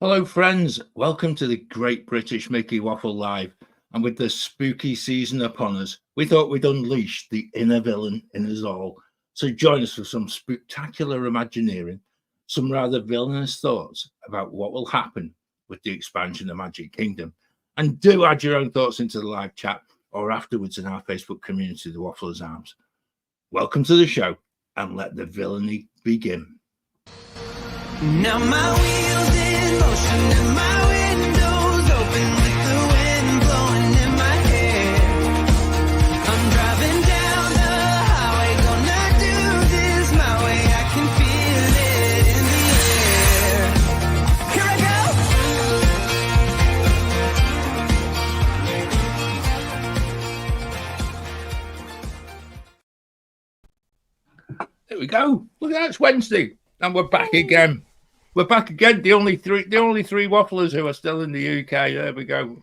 Hello, friends. Welcome to the Great British Mickey Waffle Live. And with the spooky season upon us, we thought we'd unleash the inner villain in us all. So join us for some spectacular imagineering, some rather villainous thoughts about what will happen with the expansion of Magic Kingdom. And do add your own thoughts into the live chat or afterwards in our Facebook community, the Wafflers Arms. Welcome to the show, and let the villainy begin. Now my wheels in motion and my windows open with the wind blowing in my hair. I'm driving down the highway, gonna do this my way. I can feel it in the air. Here I go. There we go. Look at that, it's Wednesday. And we're back again. We're back again. The only three wafflers who are still in the UK. There we go.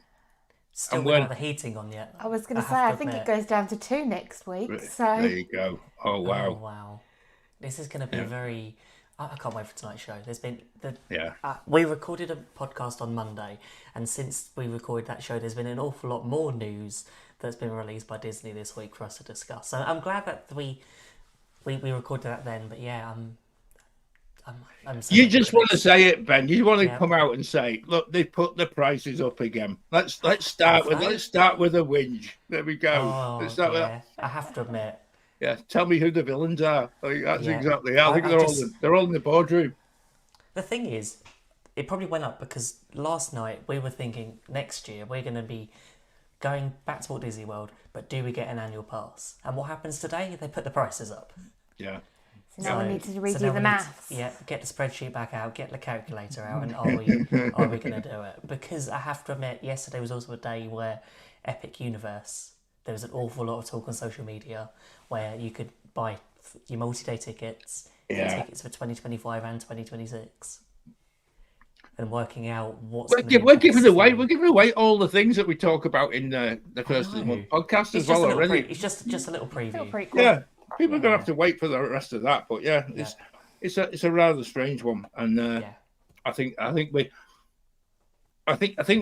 Still without the heating on yet. I was going to say, I think it goes down to 2 next week. So there you go. Oh wow! Oh, wow! This is going to be a very. I can't wait for tonight's show. There's been we recorded a podcast on Monday, and since we recorded that show, there's been an awful lot more news that's been released by Disney this week for us to discuss. So I'm glad that we recorded that then. But yeah, I'm you just want to say it, Ben. You want to come out and say, "Look, they put the prices up again." Let's start with a whinge. There we go. Oh, let's start with that. I have to admit. Yeah, tell me who the villains are. That's exactly. I think they're all in the boardroom. The thing is, it probably went up because last night we were thinking next year we're going to be going back to Walt Disney World, but do we get an annual pass? And what happens today? They put the prices up. Yeah. So now we need to redo the maths. Get the spreadsheet back out, get the calculator out, and are we going to do it? Because I have to admit, yesterday was also a day where Epic Universe, there was an awful lot of talk on social media where you could buy your multi-day tickets, tickets for 2025 and 2026, and working out what's we're giving away all the things that we talk about in the first of the month podcast as well already. It's just a little preview. Yeah. People are going to have to wait for the rest of that, but it's a rather strange one, and I think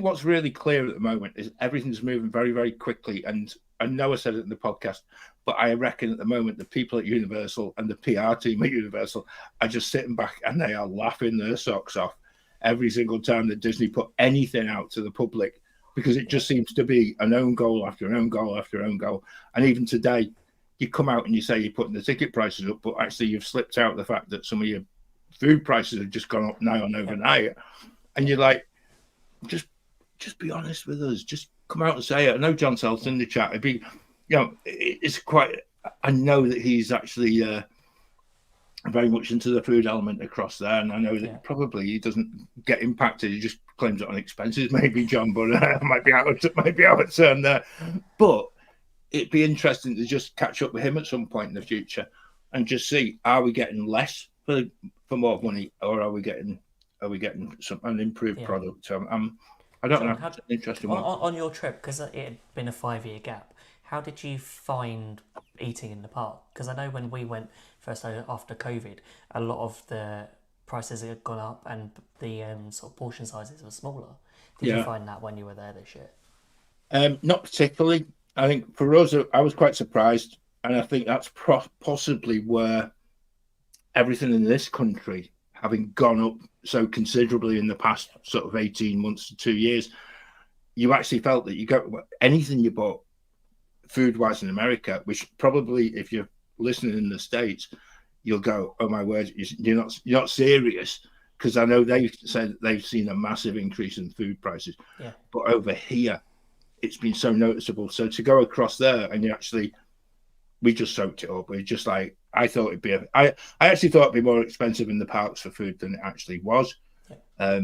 what's really clear at the moment is everything's moving very, very quickly. And I know I said it in the podcast, but I reckon at the moment the people at Universal and the PR team at Universal are just sitting back and they are laughing their socks off every single time that Disney put anything out to the public, because it just seems to be an own goal after an own goal after own goal. And even today, you come out and you say you're putting the ticket prices up, but actually you've slipped out the fact that some of your food prices have just gone up now and overnight. And you're like, just be honest with us. Just come out and say it. I know John Selt's in the chat. It'd be, it's quite, I know that he's actually very much into the food element across there. And I know that probably he doesn't get impacted. He just claims it on expenses, maybe, John, but might be out of turn there. But it'd be interesting to just catch up with him at some point in the future and just see, are we getting less for more money, or are we getting an improved product? I don't know. It's an interesting one. On your trip, because it had been a 5-year gap, how did you find eating in the park? Because I know when we went first after COVID, a lot of the prices had gone up and the sort of portion sizes were smaller. Did you find that when you were there this year? Not particularly. I think for us, I was quite surprised, and I think that's possibly where everything in this country, having gone up so considerably in the past sort of 18 months to 2 years, you actually felt that you got anything you bought food-wise in America, which probably, if you're listening in the States, you'll go, oh my word, you're not serious, because I know they've said they've seen a massive increase in food prices. Yeah. But over here, it's been so noticeable. So to go across there and we just soaked it up. We're just like, I actually thought it'd be more expensive in the parks for food than it actually was. Yeah.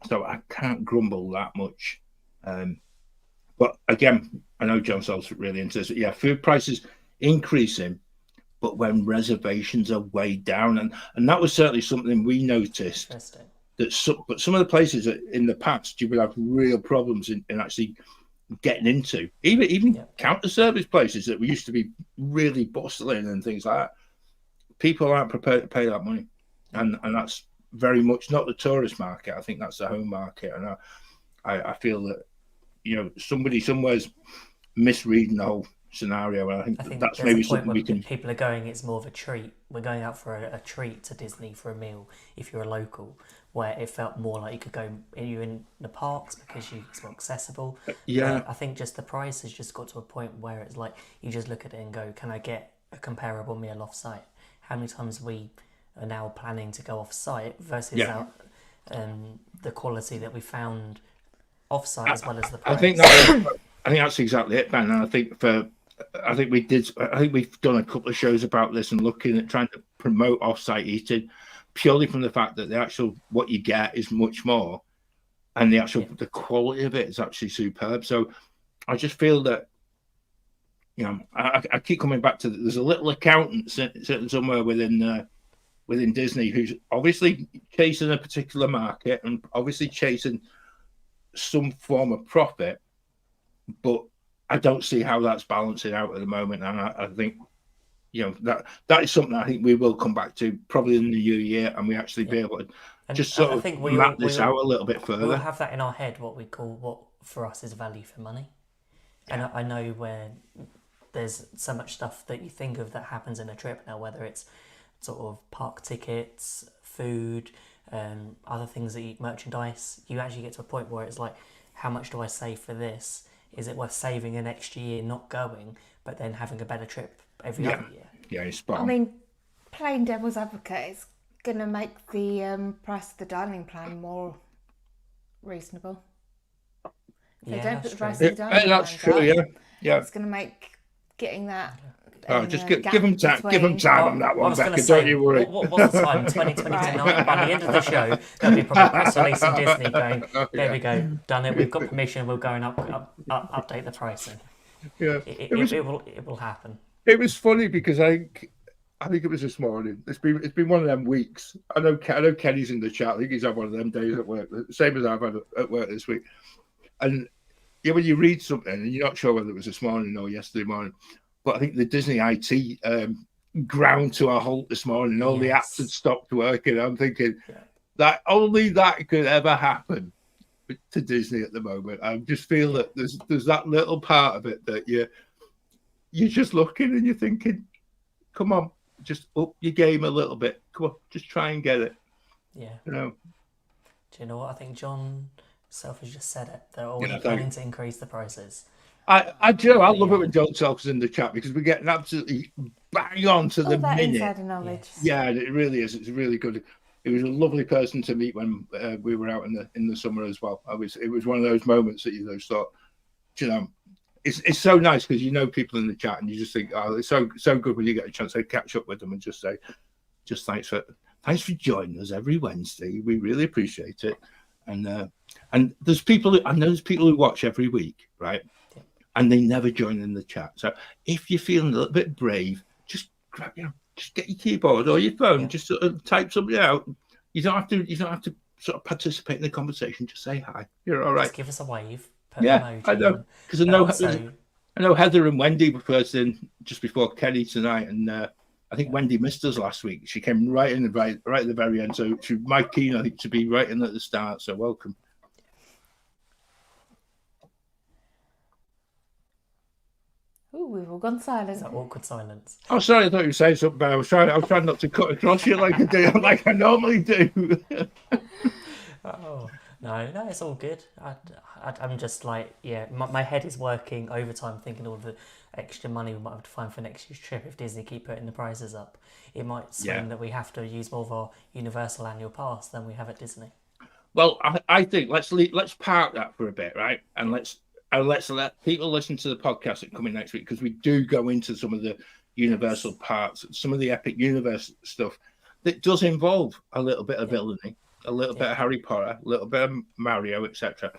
So I can't grumble that much. But again, I know John Salt's really into this. Yeah, food prices increasing, but when reservations are way down, and that was certainly something we noticed. But some of the places in the past, you would have real problems in actually getting into, even counter service places that we used to be really bustling and things like that. People aren't prepared to pay that money, and that's very much not the tourist market. I think that's the home market, and I feel that somebody somewhere's misreading the whole scenario, and I think that's there's maybe a point something where we can. people are going. It's more of a treat. We're going out for a treat to Disney for a meal. If you're a local, where it felt more like you could go. You're in the parks because it's more accessible. Yeah, But I think just the price has just got to a point where it's like you just look at it and go, "Can I get a comparable meal off site?" How many times we are now planning to go off site versus the quality that we found off site as well as the price. I think that's exactly it, Ben. And I think we've done a couple of shows about this and looking at trying to promote off-site eating purely from the fact that the actual what you get is much more, and the quality of it is actually superb. So I just feel that I keep coming back to there's a little accountant sitting somewhere within Disney who's obviously chasing a particular market and obviously chasing some form of profit, but I don't see how that's balancing out at the moment. And I think that is something I think we will come back to probably in the new year, and we actually be able to map this out a little bit further. We'll have that in our head, what for us is value for money. And I know where there's so much stuff that you think of that happens in a trip now, whether it's sort of park tickets, food, other things that you merchandise. You actually get to a point where it's like, how much do I save for this? Is it worth saving an extra year not going, but then having a better trip every other year? Yeah, it's spot on. I mean, playing devil's advocate is going to make the price of the dining plan more reasonable. If they don't put the price of the dining plan that's true. Yeah, it's going to make getting that. Just give them time. Give them time on that one, Becca. Don't you worry. What's the time? 2020 tonight. By the end of the show, there'll be probably press release in Disney going, there we go, done it. We've got permission. We'll go and update the pricing. Yeah, it will happen. It was funny because I think it was this morning. It's been one of them weeks. I know Kenny's in the chat. I think he's had one of them days at work, the same as I've had at work this week. And when you read something and you're not sure whether it was this morning or yesterday morning, but I think the Disney IT ground to a halt this morning. All the apps had stopped working. I'm thinking that only that could ever happen to Disney at the moment. I just feel that there's that little part of it that you're just looking and you're thinking, come on, just up your game a little bit. Come on, just try and get it. Yeah. Do you know what? I think John Self has just said it. They're already planning to increase the prices. I love it when John Self's in the chat because we're getting absolutely bang on to the that minute. insider knowledge. Yeah, it really is. It's really good. It was a lovely person to meet when we were out in the summer as well. It was one of those moments that you just thought, it's so nice because people in the chat and you just think, oh, it's so good when you get a chance to catch up with them and just say, thanks for joining us every Wednesday. We really appreciate it. And there's people who watch every week, right? And they never join in the chat. So if you're feeling a little bit brave, just grab, just get your keyboard or your phone, just sort of type something out. You don't have to sort of participate in the conversation. Just say hi. You're all right. Just give us a wave. I know because I know Heather and Wendy were first in just before Kenny tonight, and I think Wendy missed us last week. She came right at the very end, so she might keen I think to be right in at the start. So welcome. Ooh, we've all gone silent. It's that awkward silence. Oh, sorry, I thought you were saying something, but I was trying not to cut across you like I normally do. Oh no, it's all good. I'm just like, my head is working overtime, thinking all of the extra money we might have to find for next year's trip if Disney keep putting the prices up. It might swing that we have to use more of our Universal annual pass than we have at Disney. Well, I think let's park that for a bit, right? And let's let people listen to the podcast that come in next week because we do go into some of the Universal parts, some of the Epic Universe stuff that does involve a little bit of villainy, a little bit of Harry Potter, a little bit of Mario, etc.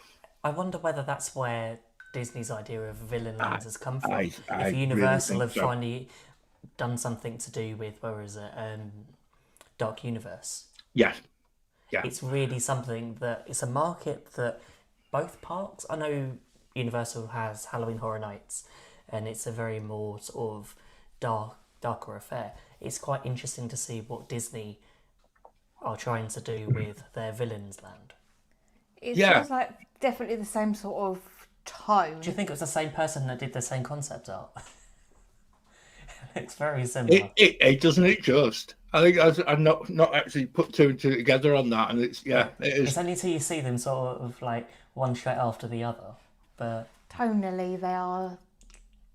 I wonder whether that's where Disney's idea of villain lands has come from. If Universal have finally done something to do with, where is it, Dark Universe. Yeah. It's really something that it's a market that both parks. I know Universal has Halloween Horror Nights, and it's a very more sort of darker affair. It's quite interesting to see what Disney are trying to do with their villain's land. It Yeah. feels like definitely the same sort of tone. Do you think it was the same person that did the same concept art? It's very similar. It doesn't it just. I think I've not actually put two and two together on that, and it is. It's only until you see them sort of like one straight after the other. But Tonally, they are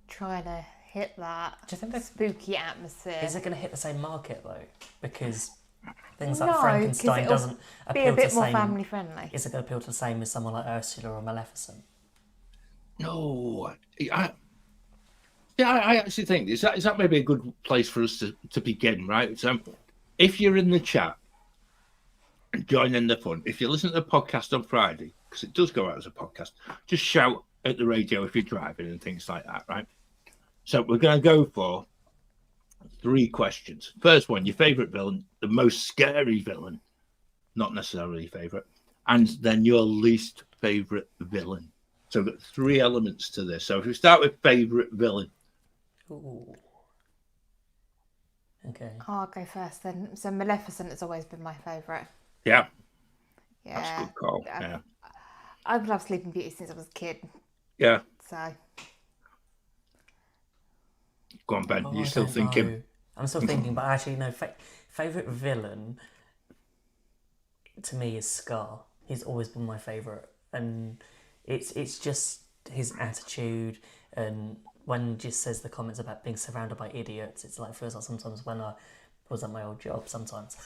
trying to hit that do you think they're spooky atmosphere. Is it going to hit the same market though? Because things like No, 'cause Frankenstein it'll doesn't be appeal a bit to more same. family friendly. Is it going to appeal to the same as someone like Ursula or Maleficent? No, I actually think is that maybe a good place for us to begin, right? So, if you're in the chat and join in the fun, if you listen to the podcast on Friday, because it does go out as a podcast, just shout at the radio if you're driving and things like that, right? So we're going to go for 3 questions. First one, your favorite villain, the most scary villain, not necessarily favorite, and then your least favorite villain. So we've got 3 elements to this. So if we start with favorite villain. Ooh. Okay. I'll go first then. So Maleficent has always been my favourite. Yeah, Yeah. that's a good call. Yeah. I've loved Sleeping Beauty since I was a kid. Yeah. So Go on, Ben. Oh, You're I still don't thinking. know. I'm still thinking, but actually, no. Favorite villain to me is Scar. He's always been my favorite, and it's just his attitude, and when he just says the comments about being surrounded by idiots, it's like feels like sometimes when I was at my old job sometimes.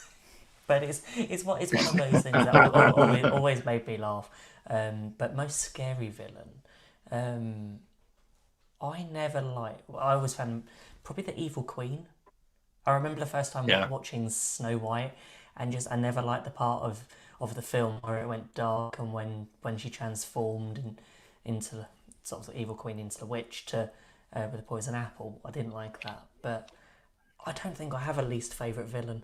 But it's one of those things that always made me laugh. But most scary villain, I never liked. I always found probably the Evil Queen. I remember the first time watching Snow White, and I never liked the part of the film where it went dark, and when she transformed into the sort of the Evil Queen into the witch with the poison apple. I didn't like that, but I don't think I have a least favourite villain.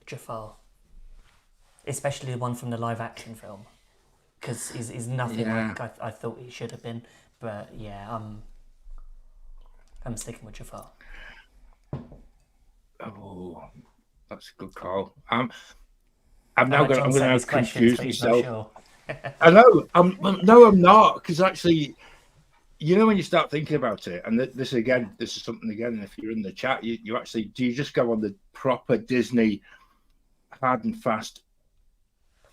Jafar, especially the one from the live action film, because he's nothing like I thought he should have been. But yeah, I'm sticking with Jafar. Oh, that's a good call. I'm now going. I'm going to confuse myself. I know. I'm not, because actually, you know, when you start thinking about it, and this is something again. If you're in the chat, you actually do you just go on the proper Disney hard and fast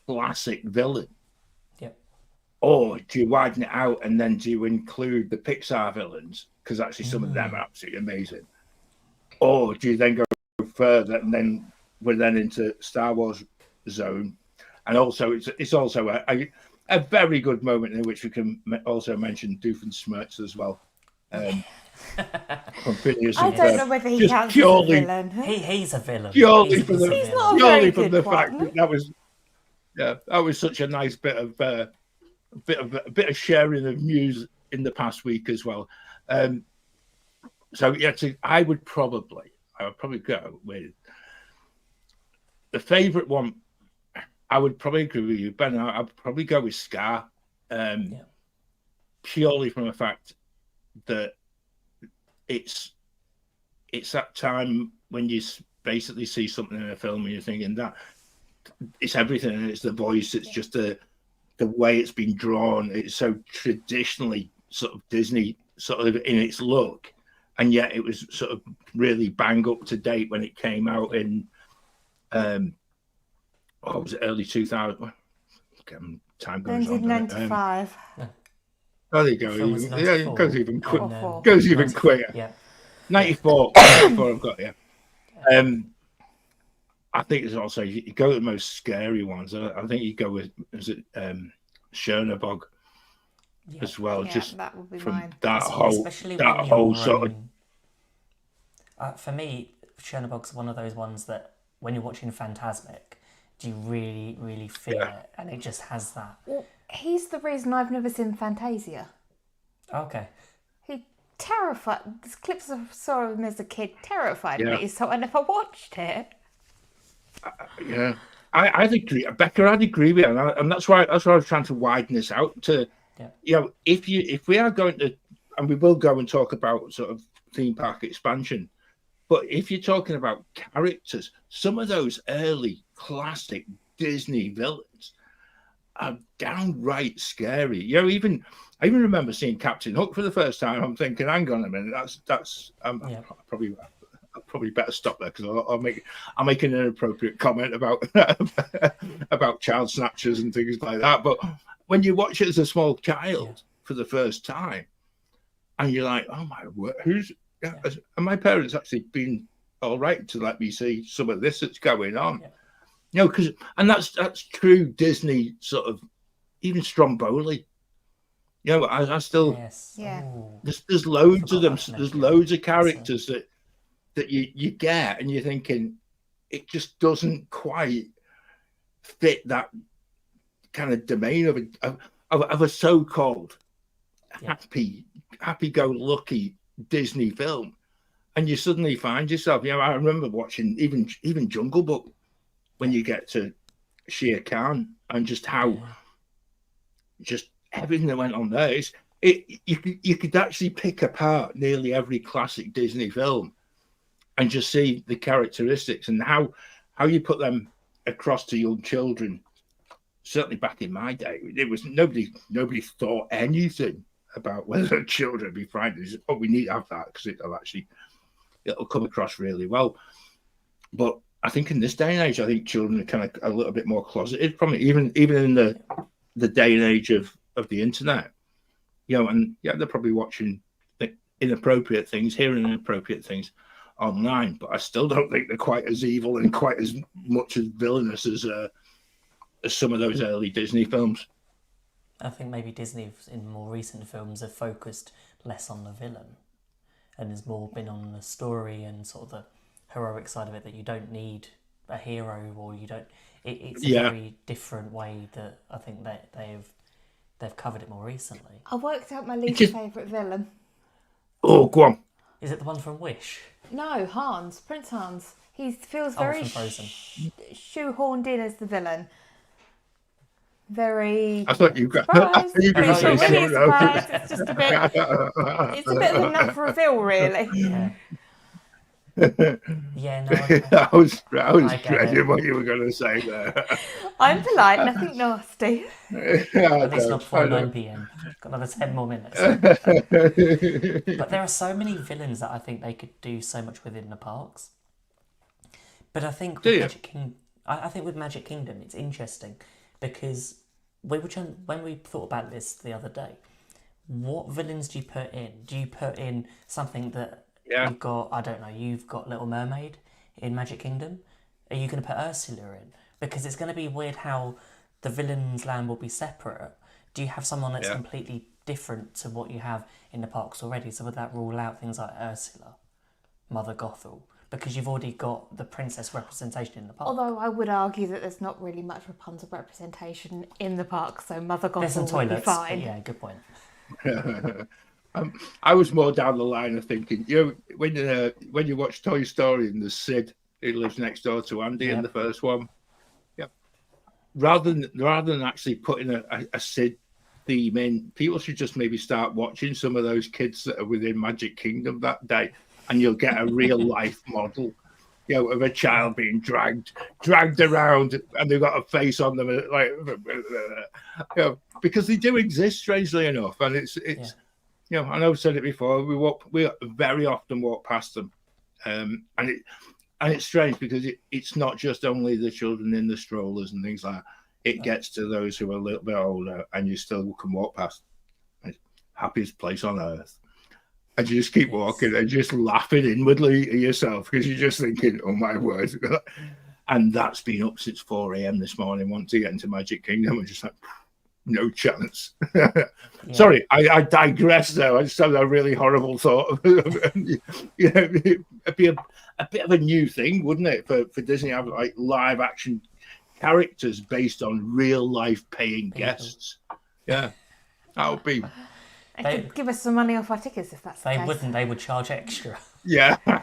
classic villain? Yep. Or do you widen it out and then do you include the Pixar villains? Because actually some of them are absolutely amazing. Or do you then go further and then we're then into Star Wars zone? And also it's also a very good moment in which we can also mention Doofenshmirtz as well. From Phineas I and don't Ferb. know whether he Just counts purely- as a villain. He's a villain. Purely He's from the, a not a villain. very purely from good the one. fact that was such a nice bit of sharing of news in the past week as well. So yeah, I would probably go with the favourite one. I would probably agree with you, Ben. I'd probably go with Scar, purely from the fact that it's that time when you basically see something in a film and you're thinking that it's everything, and it's the voice, it's just the way it's been drawn. It's so traditionally sort of Disney sort of in its look, and yet it was sort of really bang up to date when it came out in what was it, early 2000? Time goes on. 1995. Oh, there you go. Film was Yeah, it goes 94. even quick. Awful. Goes even quicker. Yeah. 94. 94 I've got, yeah. I think it's also, you go with the most scary ones. I think you go with, is it Chernobog as well? Yeah, just that would be from mine. that Especially whole sort of. For me, Chernobog's one of those ones that when you're watching Phantasmic, do you really, really feel it? And it just has that. Well, he's the reason I've never seen Fantasia. Okay. He terrified. There's clips I saw him as a kid terrified Yeah. me, so I never watched it. Yeah, I'd agree, Becca. I'd agree with you, and that's why I was trying to widen this out to, you know, if we are going to, and we will go and talk about sort of theme park expansion, but if you're talking about characters, some of those early classic Disney villains are downright scary. You know, I even remember seeing Captain Hook for the first time. I'm thinking, hang on a minute, that's I'll probably better stop there because I'll make an inappropriate comment about about child snatchers and things like that. But when you watch it as a small child for the first time, and you're like, oh my word, and my parents actually been all right to let me see some of this that's going on. Yeah. You know, and that's true Disney sort of, even Stromboli. You know, I still there's loads of them. There's loads of characters that you get, and you're thinking it just doesn't quite fit that kind of domain of a so-called happy-go-lucky Disney film, and you suddenly find yourself. You know, I remember watching even Jungle Book when you get to Shere Khan and just how just everything that went on there. You could actually pick apart nearly every classic Disney film and just see the characteristics and how you put them across to young children. Certainly back in my day, it was nobody thought anything about whether children be frightened. Oh, we need to have that because it'll come across really well. But I think in this day and age, I think children are kind of a little bit more closeted from it, even in the day and age of the internet. You know, and they're probably watching inappropriate things, hearing inappropriate things online, but I still don't think they're quite as evil and quite as much as villainous as some of those early Disney films. I think maybe Disney in more recent films have focused less on the villain and has more been on the story and sort of the heroic side of it, that you don't need a hero or you don't. It's a very different way that I think that they've covered it more recently. I worked out my least favourite villain. Oh, go on. Is it the one from Wish? No, Prince Hans. He feels very shoehorned in as the villain. Very. I thought you got. Really surprised. It's just a bit. It's a bit of a nut reveal, really. Yeah. Yeah, no. I was dreading what you were going to say there. I'm polite, nothing nasty. At least not before 9 p.m. Got another 10 more minutes. But there are so many villains that I think they could do so much within the parks. But I think with Magic Kingdom, it's interesting because when we thought about this the other day, what villains do you put in? Do you put in something that you've got, I don't know, you've got Little Mermaid in Magic Kingdom? Are you going to put Ursula in? Because it's going to be weird how the villains' land will be separate. Do you have someone that's completely different to what you have in the parks already? So would that rule out things like Ursula, Mother Gothel? Because you've already got the princess representation in the park. Although I would argue that there's not really much Rapunzel representation in the park, so Mother Gothel would be fine. Yeah, good point. I was more down the line of thinking, you know, when you watch Toy Story and there's Sid who lives next door to Andy in the first one, rather than actually putting a Sid theme in, people should just maybe start watching some of those kids that are within Magic Kingdom that day, and you'll get a real life model, you know, of a child being dragged around, and they've got a face on them, like, you know, because they do exist, strangely enough, and it's. You know, I know I've said it before. We very often walk past them, and it's strange because it's not just only the children in the strollers and things like that. It gets to those who are a little bit older, and you still can walk past. It's happiest place on earth, and you just keep walking and just laughing inwardly at yourself because you're just thinking, "Oh my word!" And that's been up since 4 a.m. this morning. Once to get into Magic Kingdom, I'm just like. No chance. Sorry, I digress there. I just had a really horrible thought. You know, it'd be a bit of a new thing, wouldn't it, for Disney to have like live action characters based on real life paying guests? Yeah, that would be. They could give us some money off our tickets if that's the case. They wouldn't. They would charge extra. Yeah. But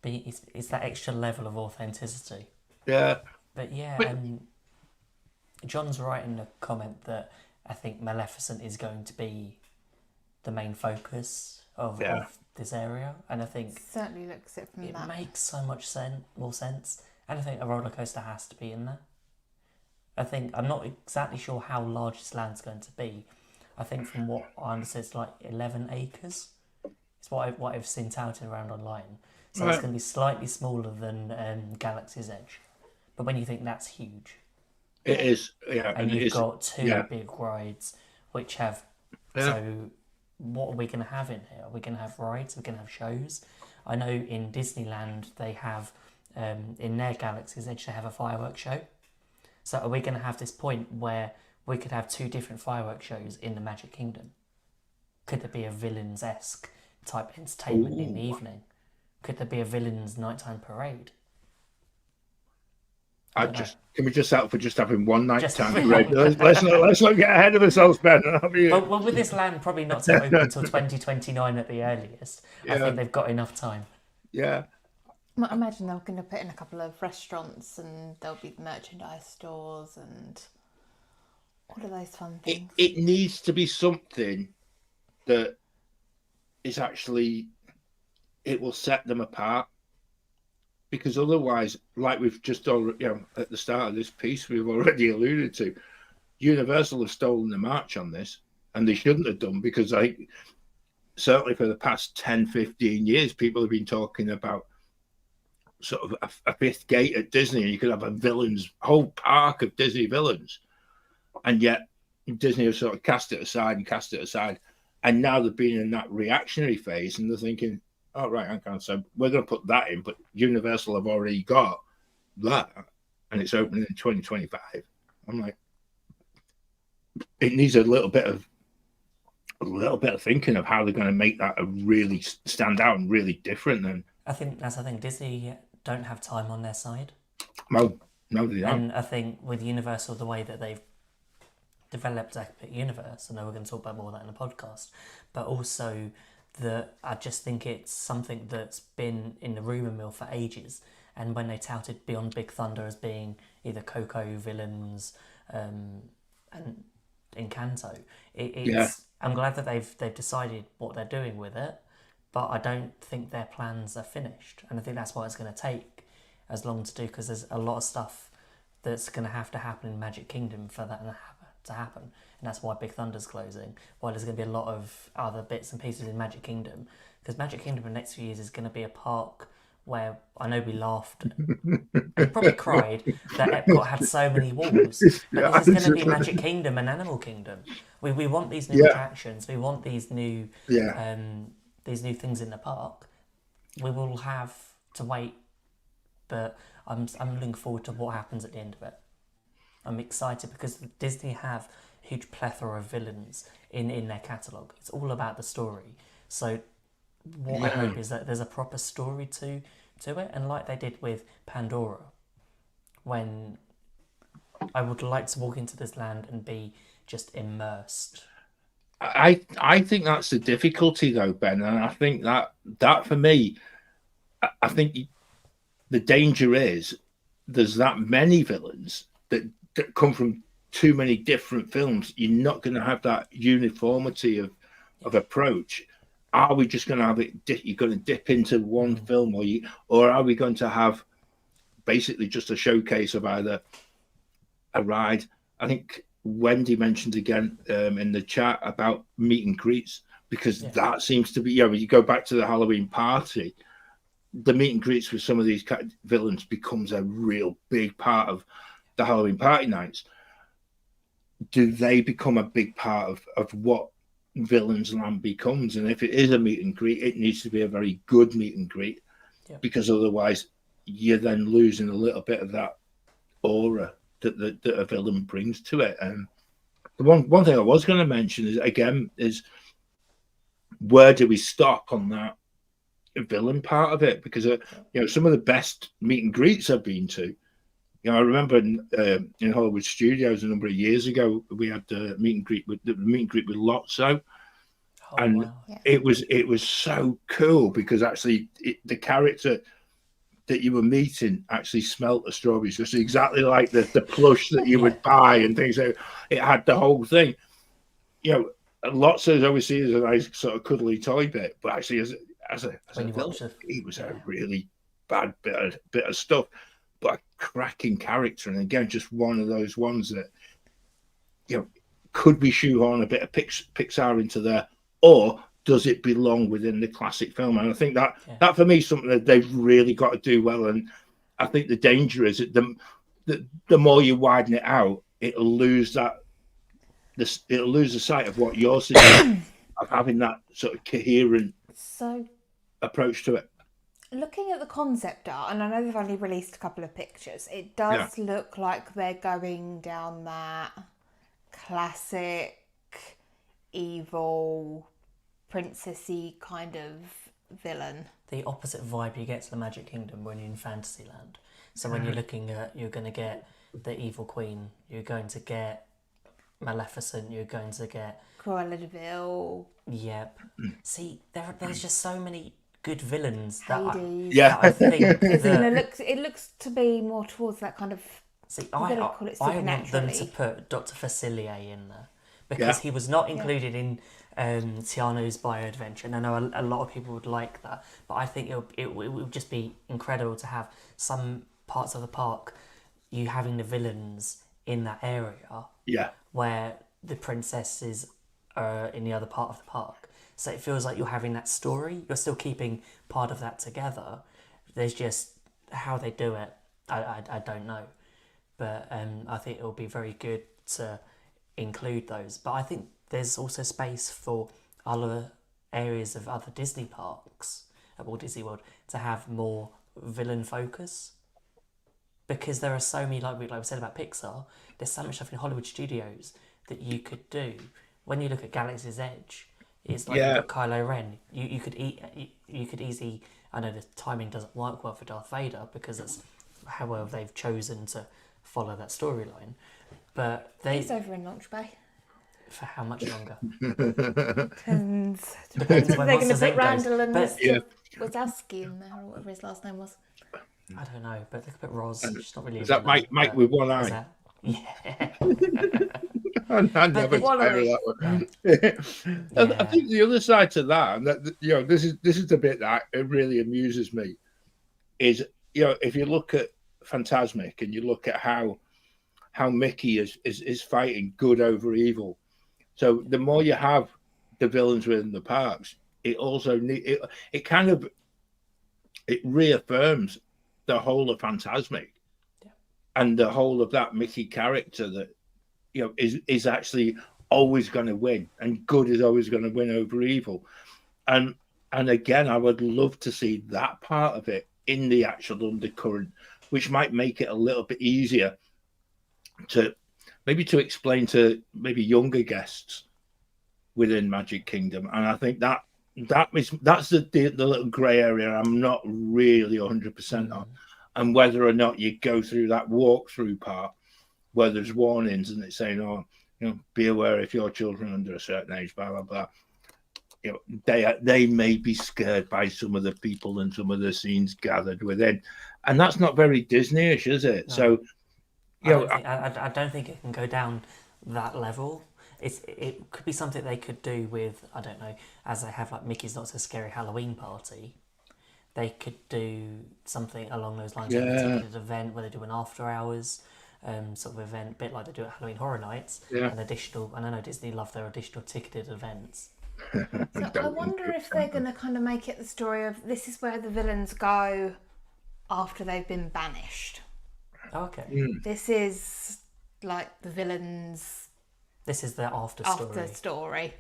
it's that extra level of authenticity. Yeah. But John's right in the comment that I think Maleficent is going to be the main focus of this area, and I think Certainly looks it from it that. makes so much more sense. And I think a roller coaster has to be in there. I think I'm not exactly sure how large this land's going to be. I think from what I understand, it's like 11 acres. It's what I've seen touted around online. So it's going to be slightly smaller than Galaxy's Edge. But when you think that's huge, It is, yeah. and you've got two yeah. big rides which have. Yeah. So what are we going to have in here? Are we going to have rides? Are we going to have shows? I know in Disneyland they have, in their Galaxy's Edge, they have a fireworks show. So are we going to have this point where we could have two different fireworks shows in the Magic Kingdom? Could there be a villains-esque type entertainment in the evening? Could there be a villains nighttime parade? Can we just settle for just having one nighttime Just- parade? Let's not get ahead of ourselves, Ben. Well, with this land probably not to open until 2029 at the earliest, I think they've got enough time. Yeah. I imagine they're going to put in a couple of restaurants, and there'll be merchandise stores and all of those fun things. It needs to be something that is actually, it will set them apart. Because otherwise, like we've just already, at the start of this piece, we've already alluded to, Universal have stolen the march on this, and they shouldn't have done, because certainly for the past 10, 15 years, people have been talking about sort of a fifth gate at Disney, and you could have a whole park of Disney villains. And yet Disney have sort of cast it aside. And now they've been in that reactionary phase, and they're thinking, oh, right, okay, so we're going to put that in, but Universal have already got that, and it's opening in 2025. I'm like, it needs a little bit of thinking of how they're going to make that a really stand out and really different. Then I think that's the thing. Disney don't have time on their side. No, they don't. And I think with Universal, the way that they've developed Epic Universe, I know we're going to talk about more of that in the podcast, but also that I just think it's something that's been in the rumour mill for ages. And when they touted Beyond Big Thunder as being either Coco, Villains, and Encanto, I'm glad that they've decided what they're doing with it, but I don't think their plans are finished. And I think that's why it's going to take as long to do, because there's a lot of stuff that's going to have to happen in Magic Kingdom for that to happen. And that's why Big Thunder's closing, while there's going to be a lot of other bits and pieces in Magic Kingdom, because Magic Kingdom in the next few years is going to be a park where I know we laughed and probably cried that Epcot had so many walls, but this is going to be Magic Kingdom and Animal Kingdom. We want these new attractions, we want these new things in the park. We will have to wait, but I'm looking forward to what happens at the end of it. I'm excited because Disney have a huge plethora of villains in their catalogue. It's all about the story. So what I hope is that there's a proper story to it, and like they did with Pandora, when I would like to walk into this land and be just immersed. I think that's the difficulty, though, Ben, and I think that for me, I think the danger is there's that many villains that come from too many different films. You're not going to have that uniformity of approach. Are we just going to have it? You're going to dip into one film, or are we going to have basically just a showcase of either a ride? I think Wendy mentioned again in the chat about meet and greets, because that seems to be, when you go back to the Halloween party, the meet and greets with some of these villains becomes a real big part of the Halloween party nights. Do they become a big part of what Villains Land becomes? And if it is a meet and greet, it needs to be a very good meet and greet, because otherwise you're then losing a little bit of that aura that a villain brings to it. And the one thing I was going to mention is where do we stop on that villain part of it? Because some of the best meet and greets I've been to, I remember in Hollywood Studios a number of years ago, we had the meet and greet with Lotso, it was so cool, because actually the character that you were meeting actually smelt the strawberries, just exactly like the plush that you would buy and things. So it had the whole thing. Lotso's always seen as a nice sort of cuddly toy bit, but actually as a When you villain, watch the- he was a yeah. really bad bit of stuff, but a cracking character. And again, just one of those ones that, could we shoehorn a bit of Pixar into there, or does it belong within the classic film? And I think that for me is something that they've really got to do well. And I think the danger is that the more you widen it out, it'll lose the sight of what you're saying, of having that sort of coherent So, approach to it. looking at the concept art, and I know they've only released a couple of pictures, it does look like they're going down that classic, evil, princessy kind of villain. The opposite vibe you get to the Magic Kingdom when you're in Fantasyland. So when you're looking at, you're going to get the evil queen, you're going to get Maleficent, you're going to get Cruella de Vil. Yep. See, there's just so many good villains that Hades. that I think It looks to be more towards that kind of. See, I'm gonna call it I want them to supernaturally. put Dr. Facilier in there because he was not included in Tiano's Bio Adventure. And I know a lot of people would like that, but I think it would just be incredible to have some parts of the park, you having the villains in that area where the princesses are in the other part of the park. So it feels like you're having that story. You're still keeping part of that together. There's just how they do it. I don't know. But I think it'll be very good to include those. But I think there's also space for other areas of other Disney parks at Walt Disney World to have more villain focus. Because there are so many, like we said about Pixar, there's so much stuff in Hollywood studios that you could do. When you look at Galaxy's Edge, it's like you've got Kylo Ren. You could easily. I know the timing doesn't work well for Darth Vader because it's how well they've chosen to follow that storyline. But He's over in Launch Bay. For how much longer? Depends when if they're going to Monsters, put Inc. goes. Randall and But- Mr. Wazowski in there, or whatever his last name was. I don't know, but they could put Roz. She's not really. Is that villain, Mike but with one is eye? that- Yeah. I never Wallery. that one. I think the other side to that, and that this is the bit that it really amuses me, is if you look at Fantasmic and you look at how Mickey is fighting good over evil. So the more you have the villains within the parks, it also it reaffirms the whole of Fantasmic and the whole of that Mickey character that is actually always going to win, and good is always going to win over evil. And again, I would love to see that part of it in the actual undercurrent, which might make it a little bit easier to explain to maybe younger guests within Magic Kingdom. And I think that's the little grey area I'm not really 100% on, and whether or not you go through that walkthrough part where there's warnings and it's saying, be aware if your children are under a certain age, blah blah blah. They may be scared by some of the people and some of the scenes gathered within, and that's not very Disney-ish, is it? No. So, I don't think it can go down that level. It could be something they could do with, I don't know, as they have like Mickey's Not So Scary Halloween Party. They could do something along those lines, like a ticketed event where they do an after hours sort of event, a bit like they do at Halloween Horror Nights. An additional, and I know Disney love their additional ticketed events. So I wonder if they're going to kind of make it the story of this is where the villains go after they've been banished. Okay. This is like the villains. This is their after story.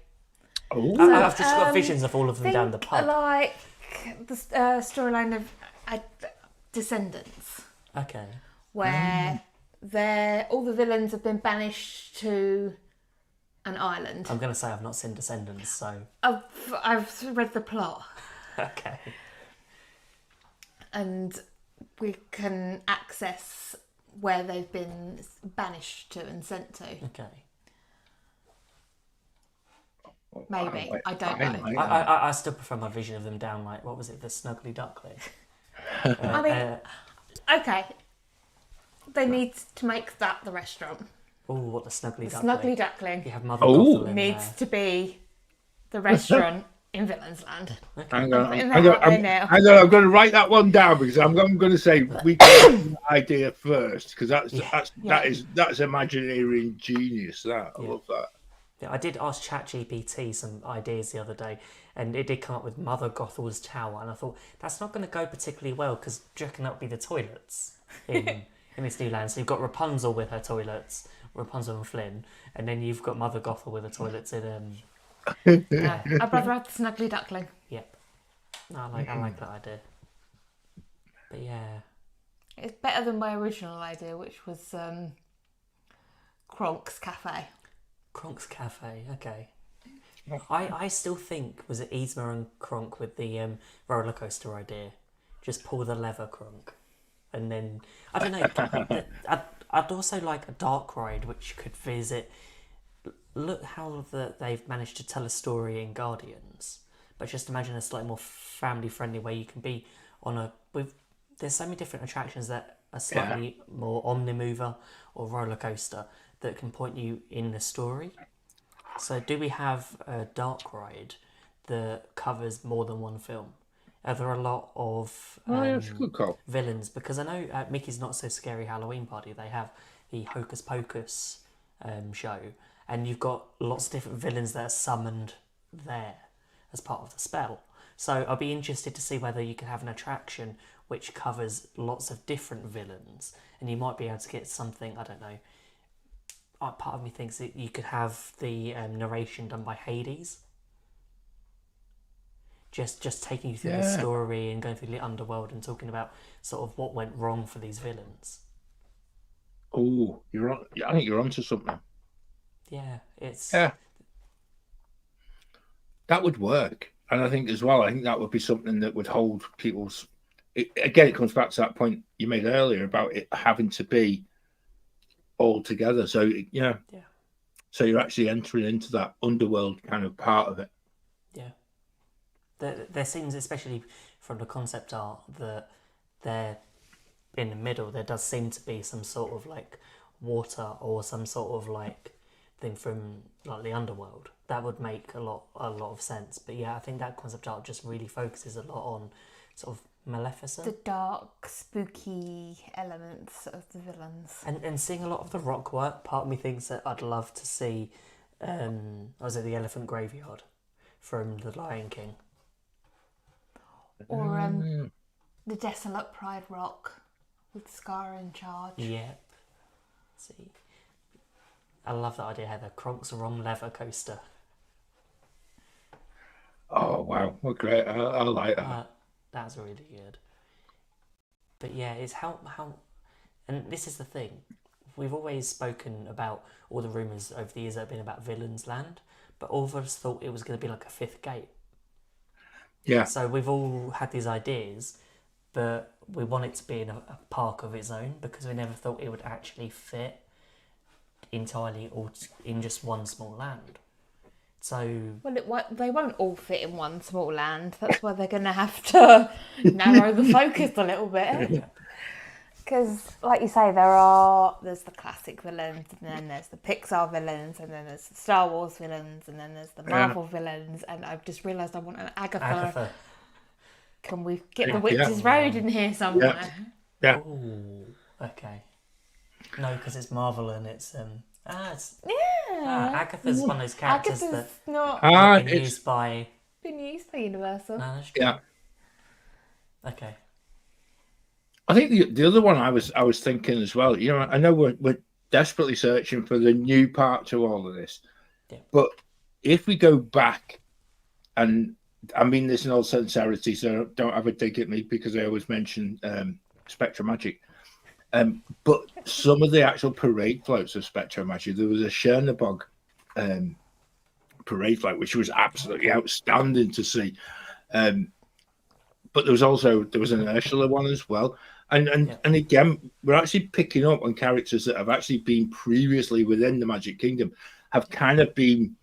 Oh. So, I've just got visions of all of them down the pub. Like the storyline of Descendants. Okay. Where all the villains have been banished to an island. I'm going to say I've not seen Descendants, so... I've read the plot. Okay. And we can access where they've been banished to and sent to. Okay. Maybe. I don't know. I still prefer my vision of them down like, what was it, the Snuggly Duckling? I mean, okay. They need to make that the restaurant. Oh, what the Snuggly Duckling. Snuggly Duckling. You have Mother Gothel in needs there. to be the restaurant in Villains Land. Hang on, putting hang that on, out there now. hang on, I'm going to write that one down because I'm going to say we got an idea first because that's Imagineering genius. That I love that. Yeah, I did ask ChatGPT some ideas the other day, and it did come up with Mother Gothel's Tower, and I thought that's not going to go particularly well because do you reckon that would be the toilets in this new land? So you've got Rapunzel with her toilets, Rapunzel and Flynn, and then you've got Mother Gothel with her toilets in. I'd rather have the Snuggly Duckling. Yep, I like that idea. But yeah, It's better than my original idea, which was Kronk's Cafe. Kronk's Cafe, okay. I still think, was it Yzma and Kronk with the roller coaster idea? Just pull the lever, Kronk. And then, I don't know, I'd also like a dark ride which could visit. Look how they've managed to tell a story in Guardians, but just imagine a slightly more family friendly way you can be on there's so many different attractions that are slightly more omnimover or roller coaster that can point you in the story. So do we have a dark ride that covers more than one film? Are there a lot of That's a good call. villains? Because I know at Mickey's Not So Scary Halloween Party they have the Hocus Pocus show, and you've got lots of different villains that are summoned there as part of the spell. So I'll be interested to see whether you can have an attraction which covers lots of different villains, and you might be able to get something, I don't know, part of me thinks that you could have the narration done by Hades. Just taking you through the story and going through the underworld and talking about sort of what went wrong for these villains. Oh, you're on. I think you're onto something. Yeah, it's that would work, and I think as well. I think that would be something that would hold people's. It comes back to that point you made earlier about it having to be all together. So so you're actually entering into that underworld kind of part of it. Yeah. There seems, especially from the concept art, that they're in the middle. There does seem to be some sort of like water or some sort of like thing from like the underworld. That would make a lot of sense. But yeah, I think that concept art just really focuses a lot on sort of Maleficent. The dark, spooky elements of the villains. And seeing a lot of the rock work, part of me thinks that I'd love to see, was it the Elephant Graveyard from The Lion King? Or the Desolate Pride Rock with Scar in charge. Yep. See, I love that idea, Heather. Kronk's Wrong Lever Coaster. Oh wow, what great! I like that. That's really good. But yeah, it's how, and this is the thing. We've always spoken about all the rumours over the years that have been about Villains Land, but all of us thought it was going to be like a fifth gate. Yeah. So we've all had these ideas, but we want it to be in a park of its own because we never thought it would actually fit entirely or in just one small land. So Well, they won't all fit in one small land. That's why they're going to have to narrow the focus a little bit. Because, like you say, there's the classic villains, and then there's the Pixar villains, and then there's the Star Wars villains, and then there's the Marvel villains, and I've just realised I want an Agatha. Can we get the Witch's Road in here somewhere? Yeah. Ooh, okay. No, because it's Marvel and it's Agatha's one of those characters Agatha's that not been used by Universal. No, that's true. Yeah. Okay. I think the other one I was thinking as well. You know, I know we're desperately searching for the new part to all of this, but if we go back, and I mean this in all sincerity, so don't have a dig at me because I always mention Spectra Magic. But some of the actual parade floats of Spectra Magic, there was a Chernobog parade float, which was absolutely outstanding to see. But there was an Ursula one as well. And again, we're actually picking up on characters that have actually been previously within the Magic Kingdom, have kind of been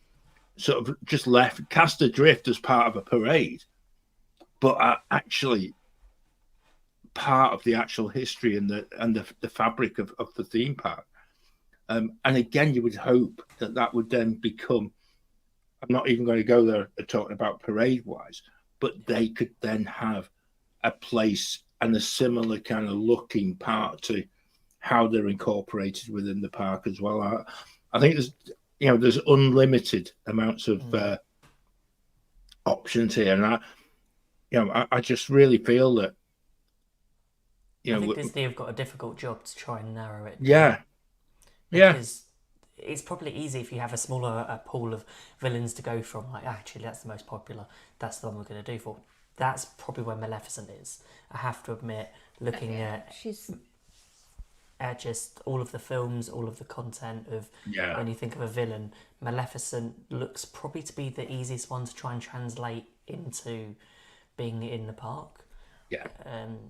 sort of just cast adrift as part of a parade, but are actually part of the actual history and the fabric of the theme park. And again, you would hope that would then become I'm not even going to go there talking about parade wise, but they could then have a place and a similar kind of looking part to how they're incorporated within the park as well. I think there's unlimited amounts of options here, and I just really feel that I think Disney have got a difficult job to try and narrow it down. Yeah. Because it's probably easy if you have a smaller pool of villains to go from. Like, actually, that's the most popular. That's the one we're going to do for. That's probably where Maleficent is. I have to admit, looking at just all of the films, all of the content of when you think of a villain, Maleficent looks probably to be the easiest one to try and translate into being in the park. Yeah.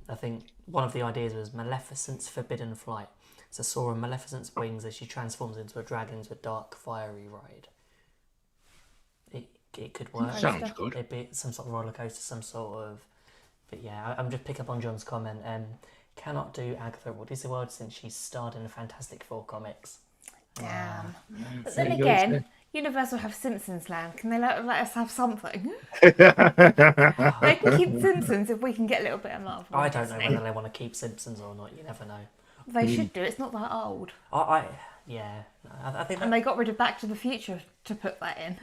I think one of the ideas was Maleficent's forbidden flight. So Sora Maleficent's wings as she transforms into a dragon into a dark, fiery ride. It could work. Sounds good. It'd be some sort of roller coaster, some sort of. But yeah, I'm just picking up on John's comment. Cannot do Agatha at Walt Disney World since she's starred in the Fantastic Four comics. Damn. But then again, Universal have Simpsons Land. Can they let us have something? They can keep Simpsons if we can get a little bit of love. I don't know whether they want to keep Simpsons or not. You never know. They should do. It's not that old. I think. And they got rid of Back to the Future to put that in.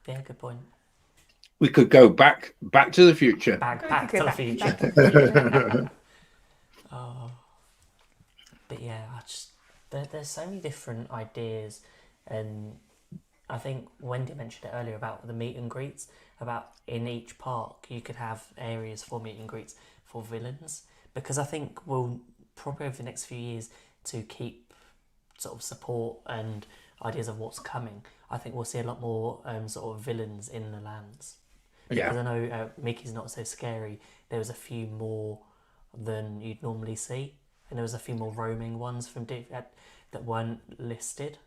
Yeah, good point. We could go back to the future. Back to the future. But yeah, there's so many different ideas, and I think Wendy mentioned it earlier about the meet and greets. About in each park you could have areas for meet and greets for villains, because I think we'll probably over the next few years to keep sort of support and ideas of what's coming. I think we'll see a lot more sort of villains in the lands. Yeah. Because I know Mickey's Not So Scary. There was a few more than you'd normally see, and there was a few more roaming ones from that weren't listed.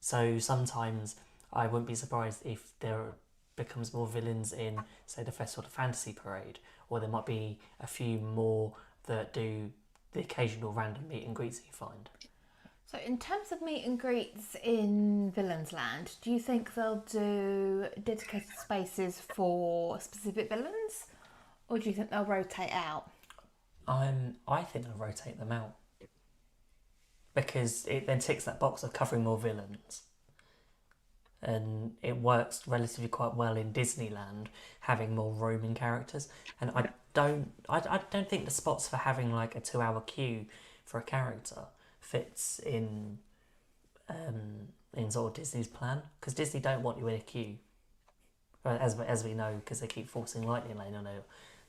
So sometimes I wouldn't be surprised if there becomes more villains in, say, the Festival of Fantasy Parade, or there might be a few more that do the occasional random meet and greets that you find. So in terms of meet and greets in Villains Land, do you think they'll do dedicated spaces for specific villains? Or do you think they'll rotate out? I think they'll rotate them out. Because it then ticks that box of covering more villains. And it works relatively quite well in Disneyland, having more roaming characters. And I don't think the spots for having like a 2-hour queue for a character fits in sort of Disney's plan, because Disney don't want you in a queue, as we know, because they keep forcing Lightning Lane on it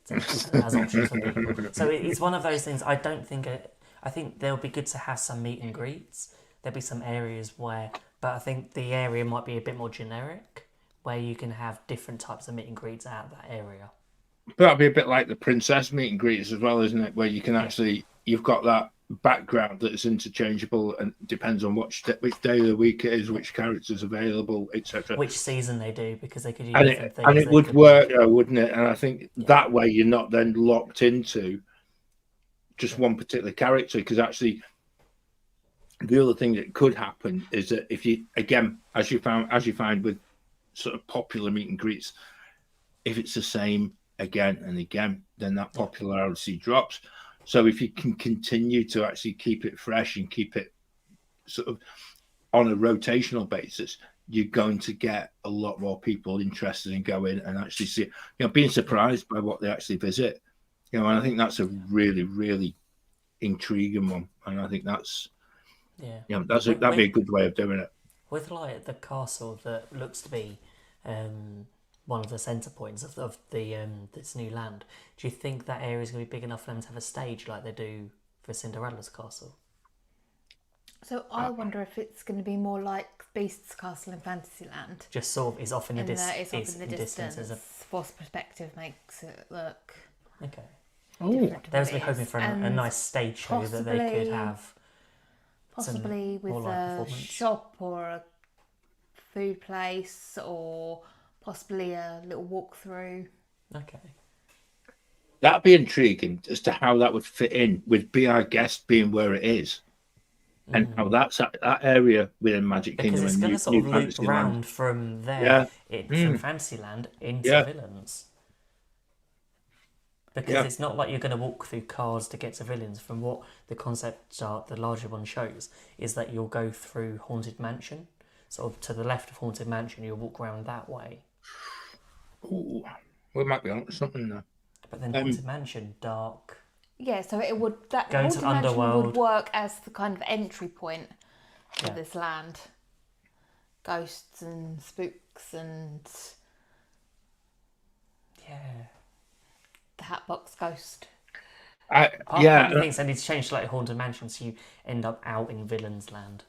as options for people. So it's one of those things. I think they'll be good to have some meet and greets. There'll be some areas where, but I think the area might be a bit more generic, where you can have different types of meet and greets out of that area. That'll be a bit like the princess meet and greets as well, isn't it? Where you can actually, you've got that background that is interchangeable and depends on which day of the week it is, which character's available, etc. Which season they do, because they could use different things. And it would work, wouldn't it? And I think that way you're not then locked into just one particular character, because actually the other thing that could happen is that if you, again, as you find with sort of popular meet and greets, if it's the same again and again, then that popularity drops. So if you can continue to actually keep it fresh and keep it sort of on a rotational basis, you're going to get a lot more people interested in going and actually see, being surprised by what they actually visit. And I think that's a really, really intriguing one. And I think that's, that'd be a good way of doing it. With like the castle that looks to be one of the centre points of the this new land, do you think that area is going to be big enough for them to have a stage like they do for Cinderella's castle? So I wonder if it's going to be more like Beast's castle in Fantasyland. Just sort of is off in the distance. Forced perspective makes it look. Okay. They was hoping for a nice stage show that they could have. Possibly with a shop or a food place, or possibly a little walkthrough. Okay. That'd be intriguing as to how that would fit in with Be Our Guest being where it is. and how that area within Magic Because Kingdom it's and going New, to sort of New loop Fantasyland. round from Yeah. there, from Fantasyland into Yeah. Villains. Because Yeah. it's not like you're going to walk through cars to get to Villains. From what the concept art, the larger one shows, is that you'll go through Haunted Mansion. Sort of to the left of Haunted Mansion, you'll walk around that way. Ooh, we might be on to something there. But then Haunted Mansion, dark. Yeah, so it would that Going to Haunted Mansion Underworld. would work as the kind of entry point to Yeah. this land. Ghosts and spooks and Yeah. the Hatbox Ghost. Part Yeah, of me thinks I need to change to like Haunted Mansion so you end up out in Villains Land.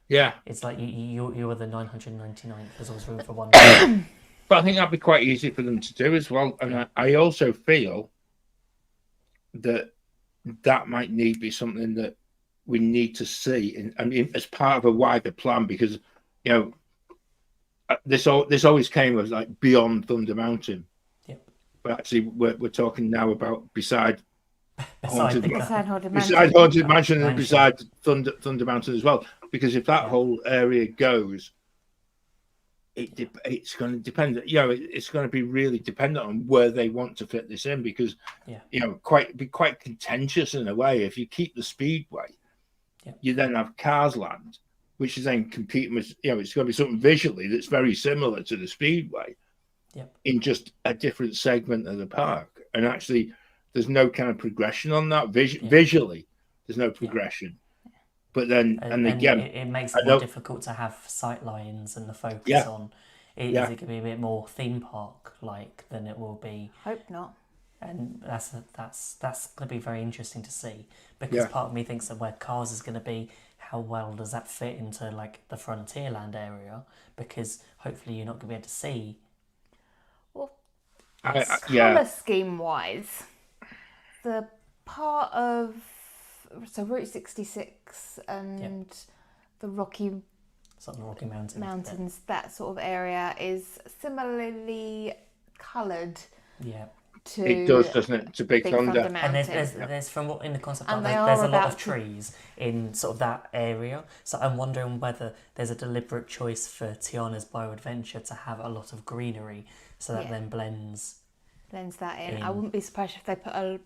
yeah. It's like you are the 999th. There's always room for one. But I think that'd be quite easy for them to do as well. And I also feel that might need be something that we need to see, I mean, as part of a wider plan, because this always came as like beyond Thunder Mountain. Yep. But actually, we're talking now about beside Haunted Mansion and beside Thunder Mountain as well. Because if that whole area goes, it's going to depend. It's going to be really dependent on where they want to fit this in. Because quite contentious in a way. If you keep the Speedway, you then have Cars Land, which is then competing with. It's going to be something visually that's very similar to the Speedway, in just a different segment of the park. And actually, there's no kind of progression on that visually. There's no progression. But then, and again, it makes it more difficult to have sight lines and the focus on. Is it going to be a bit more theme park like than it will be? Hope not. And that's going to be very interesting to see, because part of me thinks that where Cars is going to be, how well does that fit into like the Frontierland area? Because hopefully you're not going to be able to see. Well, colour scheme wise, the part of Route 66 and the Rocky Mountains, that sort of area is similarly coloured. Yeah. It does, doesn't it? To Big Thunder. And there's from what in the concept art, there's a lot of trees in sort of that area. So I'm wondering whether there's a deliberate choice for Tiana's Bio-Adventure to have a lot of greenery, so that then blends that in. I wouldn't be surprised if they put a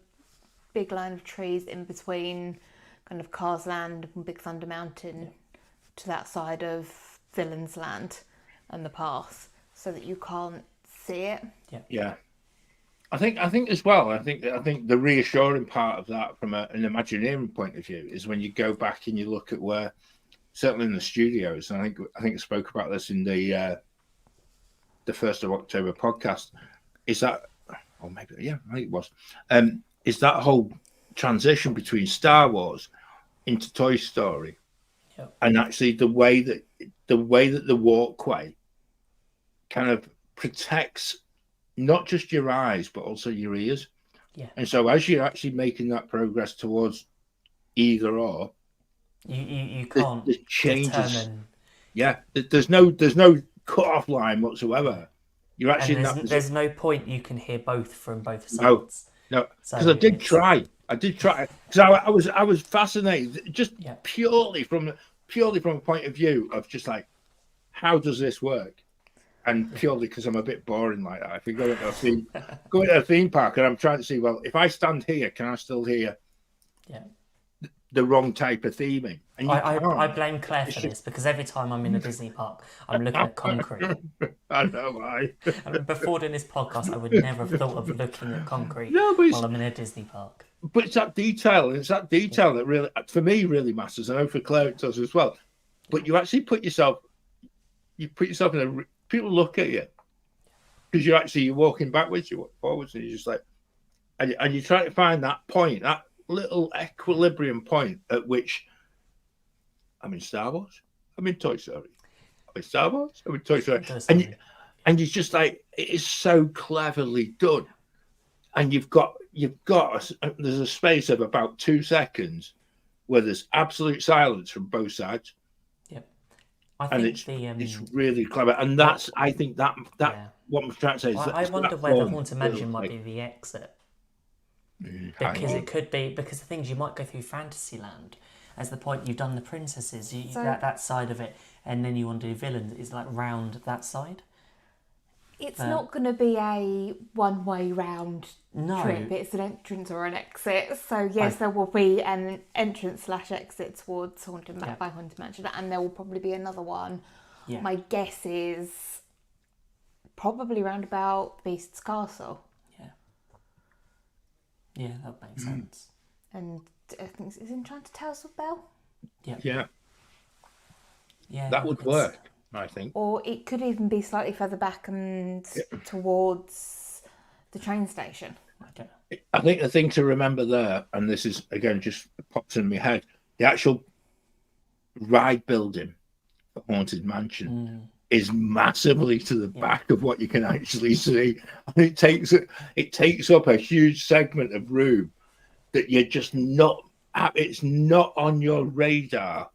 big line of trees in between kind of Cars Land and Big Thunder Mountain to that side of Villains Land and the path, so that you can't see it. Yeah. I think as well. I think the reassuring part of that, from an Imagineering point of view, is when you go back and you look at where, certainly in the studios. And I think I spoke about this in the 1st of October podcast. Is that, or maybe I think it was. Is that whole transition between Star Wars into Toy Story, and actually the way that the walkway kind of protects not just your eyes, but also your ears. Yeah. And so as you're actually making that progress towards either or, you can't the changes. Determine. Yeah, there's no cut off line whatsoever. You're actually there's no point you can hear both from both sides. No, because I did try because I was fascinated just purely from a point of view of just like, how does this work? And purely because I'm a bit boring like that. If we go into a theme park and I'm trying to see, well, if I stand here, can I still hear the wrong type of theming? And I blame Claire for this, because every time I'm in a Disney park, I'm looking at concrete. I know why. And before doing this podcast, I would never have thought of looking at concrete while I'm in a Disney park. But it's that detail, and it's that detail that really, for me, really matters. I know for Claire it does as well. But you actually put yourself in a. People look at you because you're walking backwards, you walk forwards, and you're just like, and you try to find that point, that little equilibrium point at which I'm in Star Wars, I'm in Toy Story, I'm in Star Wars, I'm in Toy Story, and you're just like, it is so cleverly done, and you've got there's a space of about 2 seconds where there's absolute silence from both sides. I think it's really clever, and that's what I'm trying to say is I wonder whether Haunted Mansion might be the exit, because it could be, because the things you might go through Fantasyland, As the point you've done the princesses, So- that side of it, and then you want to do villains. It's like round that side. It's not going to be a one-way round No. trip. It's an entrance or an exit. So yes, there will be an entrance/exit towards by Haunted Mansion, and there will probably be another one. Yeah. My guess is probably round about Beast's Castle, Yeah, that makes sense. and I think it's Enchanted Tales of Belle. Yeah, Yeah, that would it's- work, I think. Or it could even be slightly further back and towards the train station. Okay. I think the thing to remember there, and this is again just pops in my head, the actual ride building for Haunted Mansion is massively to the back of what you can actually see. And it takes up a huge segment of room that you're just not. It's not on your radar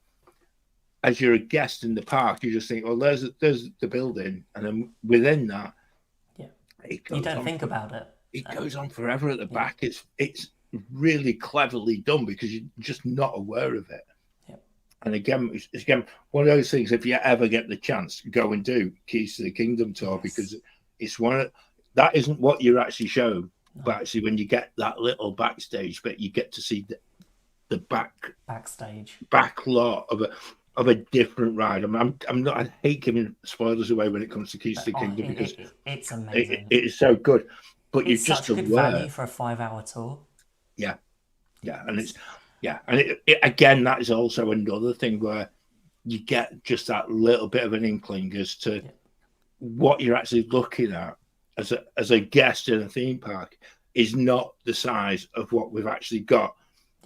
as you're a guest in the park. You just think, well, there's the building, and then within that, it goes You don't on think about it. it goes on forever at the back. It's really cleverly done because you're just not aware of it. Yep. And again, it's one of those things. If you ever get the chance, go and do Keys to the Kingdom tour, because it's one of that isn't what you're actually shown, but actually when you get that little backstage bit, you get to see the Backstage. back lot of a different ride. I'm not. I hate giving spoilers away when it comes to Keys to the Kingdom because it's amazing. it is so good. But It's you're just such a good aware. value for a 5-hour tour. Yeah, and it again, that is also another thing where you get just that little bit of an inkling as to what you're actually looking at as a guest in a theme park is not the size of what we've actually got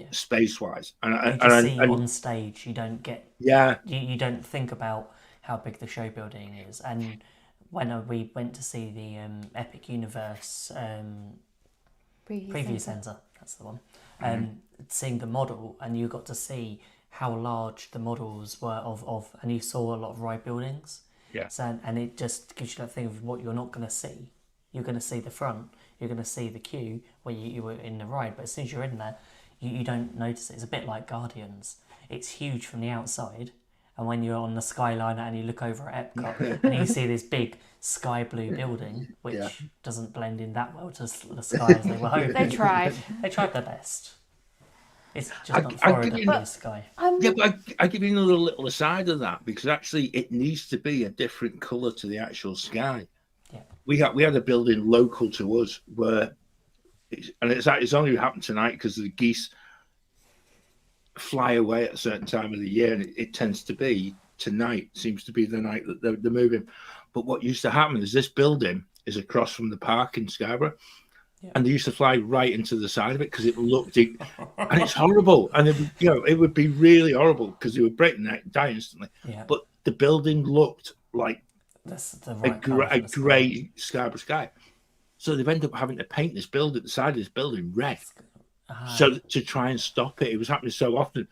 space wise. And You just see on stage. You don't get. You don't think about how big the show building is. And when we went to see the Epic Universe preview centre, that's the one. Seeing the model, and you got to see how large the models were of and you saw a lot of ride buildings. Yeah. So, and it just gives you that thing of what you're not going to see. You're going to see the front. You're going to see the queue where you were in the ride. But as soon as you're in there, you don't notice it. It's a bit like Guardians. It's huge from the outside. And when you're on the Skyliner and you look over at Epcot and you see this big sky blue building, which doesn't blend in that well to the sky as they were hoping. They tried. They tried their best. It's just not Florida blue sky. but I give you another little aside of that, because actually it needs to be a different colour to the actual sky. Yeah. We had a building local to us where, it's only happened tonight because the geese fly away at a certain time of the year, and it tends to be tonight. Seems to be the night that they're moving. But what used to happen is this building is across from the park in Scarborough. And they used to fly right into the side of it because it looked, and it's horrible. And it would be really horrible because they would break the neck, die instantly. Yeah. But the building looked like That's the a grey Scarborough sky. So they've ended up having to paint this building, the side of this building, red. So to try and stop it, it was happening so often.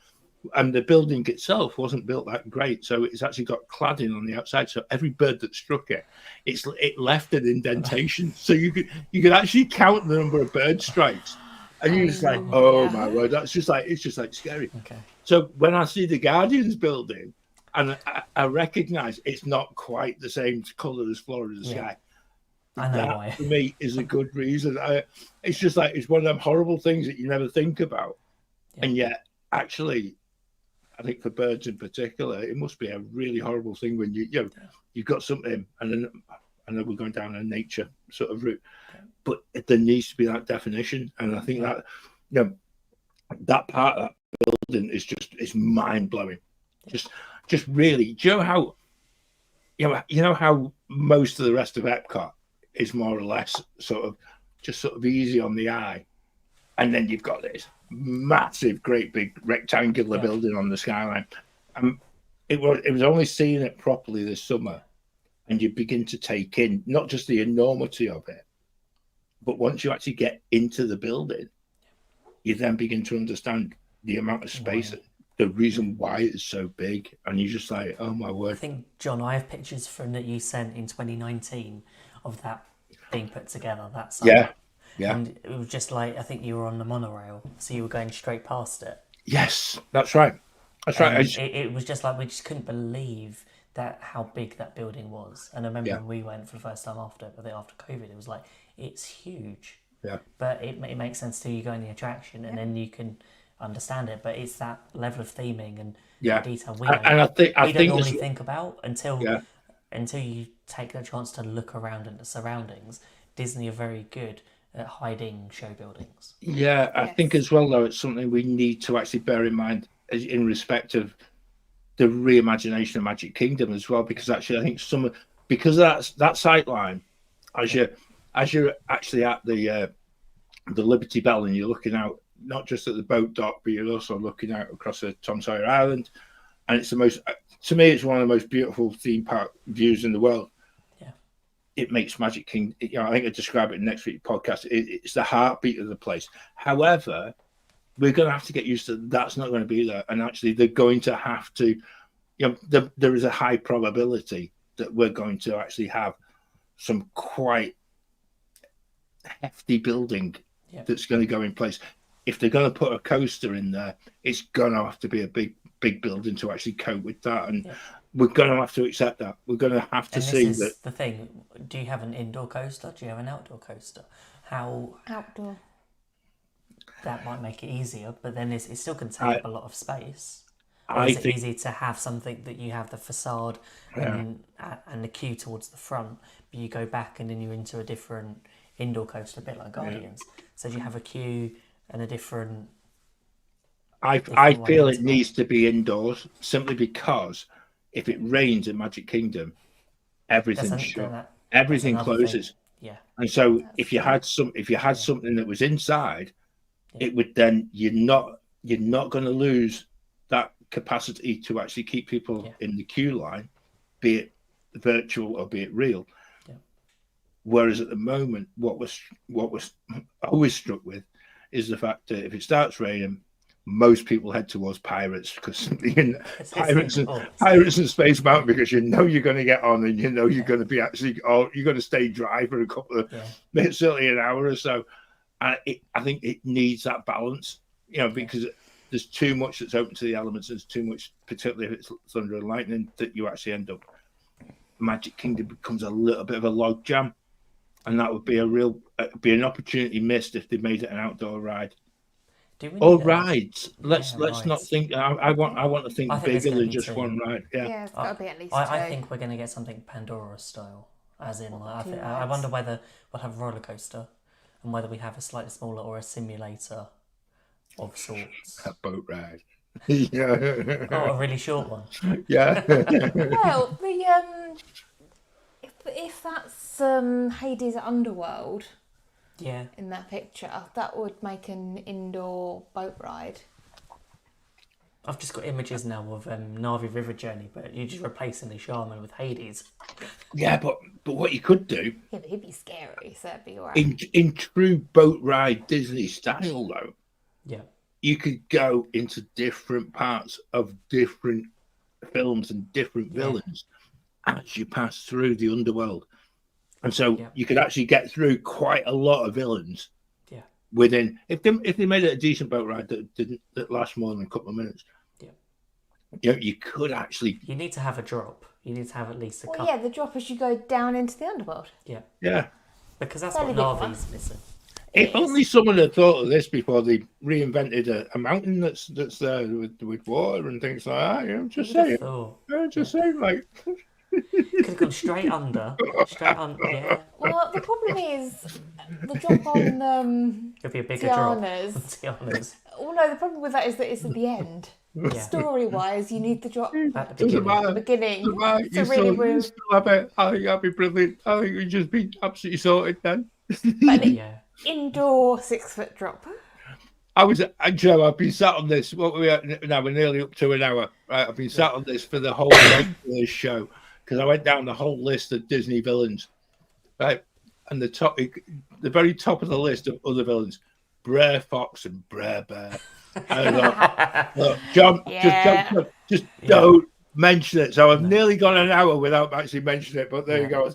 And the building itself wasn't built that great, so it's actually got cladding on the outside. So every bird that struck it, it left an indentation. So you could actually count the number of bird strikes, and you're just like, oh my word, it's just like scary. Okay. So when I see the Guardians building, and I recognise it's not quite the same colour as Florida's sky, I know that why. for me is a good reason. It's just like it's one of them horrible things that you never think about, and yet actually, I think for birds in particular, it must be a really horrible thing when you've got something, and then I know we're going down a nature sort of route, but there needs to be that definition, and I think that that part of that building is mind blowing. Just really, do you know how you know how most of the rest of Epcot is more or less sort of easy on the eye, and then you've got this massive, great big rectangular building on the skyline. It was only seeing it properly this summer, and you begin to take in not just the enormity of it, but once you actually get into the building, you then begin to understand the amount of space, the reason why it's so big, and you're just like, oh my word. I think, John, I have pictures from that you sent in 2019 of that being put together. That summer. Yeah. And it was just like, I think you were on the monorail, so you were going straight past it. Yes, that's right. That's right. And it was just like we just couldn't believe that how big that building was. And I remember Yeah. when we went for the first time after COVID, it was like it's huge. Yeah. But it makes sense till you go in the attraction, and then you can understand it. But it's that level of theming and Yeah. detail we And I think don't normally think about until Yeah. until you take the chance to look around at the surroundings. Disney are very good at hiding show buildings. Yeah, I think as well, though, it's something we need to actually bear in mind in respect of the reimagination of Magic Kingdom as well, because actually I think because of that sight line, as you're actually at the Liberty Bell and you're looking out not just at the boat dock, but you're also looking out across the Tom Sawyer Island, and it's to me it's one of the most beautiful theme park views in the world. It makes Magic Kingdom, I think I describe it in next week's podcast. It's the heartbeat of the place. However, we're going to have to get used to that's not going to be there. And actually, they're going to have to, there is a high probability that we're going to actually have some quite hefty building that's going to go in place. If they're going to put a coaster in there, it's going to have to be a big building to actually cope with that. And we're going to have to accept that. We're going to have to see that. The thing. Do you have an indoor coaster? Do you have an outdoor coaster? How outdoor? That might make it easier, but then it still can take up a lot of space. Or is it easy to have something that you have the facade and the queue towards the front, but you go back and then you're into a different indoor coaster, a bit like Guardians. So do you have a queue and a different? I feel it needs to be indoors simply because if it rains in Magic Kingdom, everything's shut. Everything closes. Yeah. And so if you had something that was inside, it would then you're not going to lose that capacity to actually keep people in the queue line, be it virtual or be it real. Yeah. Whereas at the moment, what was always struck with is the fact that if it starts raining, most people head towards Pirates because Pirates and Space Mountain, because you're going to get on and you're going to be you're going to stay dry for a couple of minutes, certainly an hour or so. And I think it needs that balance, because there's too much that's open to the elements. There's too much, particularly if it's thunder and lightning, that you actually end up. Magic Kingdom becomes a little bit of a log jam, and that would be an opportunity missed if they made it an outdoor ride. Rides. Let's not think. I want to think bigger than just one ride. Yeah, it's got to be at least two. I think we're going to get something Pandora style, as in I wonder whether we'll have a roller coaster, and whether we have a slightly smaller or a simulator of sorts. A boat ride. A really short one. Yeah. Well, if that's Hades at Underworld. Yeah. In that picture, that would make an indoor boat ride. I've just got images now of Navi River Journey, but you're just replacing the Shaman with Hades. Yeah, but what you could do... Yeah, but he'd be scary, so it'd be all right. In true boat ride Disney style, though, you could go into different parts of different films and different villains as you pass through the underworld. And so you could actually get through quite a lot of villains within, if they made it a decent boat ride that lasts more than a couple of minutes. You could actually. You need to have a drop. You need to have at least a couple. Yeah, the drop as you go down into the underworld. Yeah. Yeah. Because that's what Navi's missing. If only someone had thought of this before they reinvented a mountain that's there with water and things like that. I'm just saying. I'm just saying, like. Could have gone straight under. Yeah. Well, the problem is the drop on It'd be a bigger Tiana's. drop. Tiana's. Well, no, the problem with that is that it's at the end. Story-wise, you need the drop at the beginning. To really move. You still have it. I think that'd be brilliant. I think we'd just be absolutely sorted then. But indoor 6-foot drop. I've been sat on this. What we are now? We're nearly up to an hour. Right? I've been sat on this for the whole of this show because I went down the whole list of Disney villains, right? And the very top of the list of other villains, Brer Fox and Brer Bear. And I thought, look, John, just don't mention it. So I've nearly gone an hour without actually mentioning it. But there you go.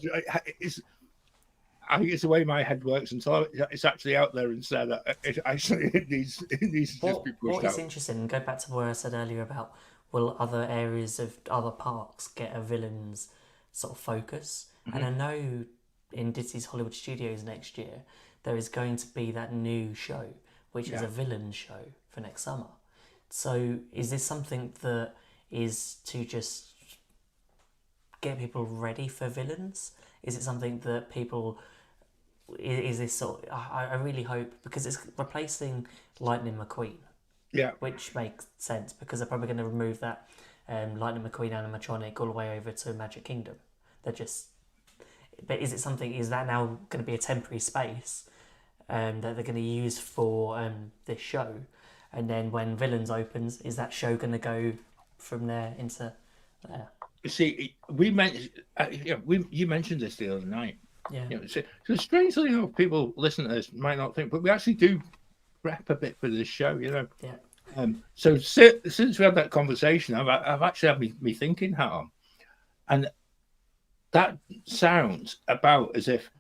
I think it's the way my head works until it's actually out there and said that it needs to just be pushed out. What is interesting, and go back to what I said earlier about will other areas of other parks get a villain's sort of focus? And I know in Disney's Hollywood Studios next year there is going to be that new show, which is a villain show for next summer. So is this something that is to just get people ready for villains? Is it something that people... Is this sort of... I really hope, because it's replacing Lightning McQueen. Yeah. Which makes sense, because they're probably going to remove that Lightning McQueen animatronic all the way over to Magic Kingdom. They're just... But is it something... Is that now going to be a temporary space that they're going to use for this show? And then when Villains opens, is that show going to go from there into there? See, you mentioned this the other night. Yeah. So strangely enough, people listening to this might not think, but we actually do prep a bit for this show, Yeah. So since we had that conversation, I've actually had me thinking hat on, and that sounds about as if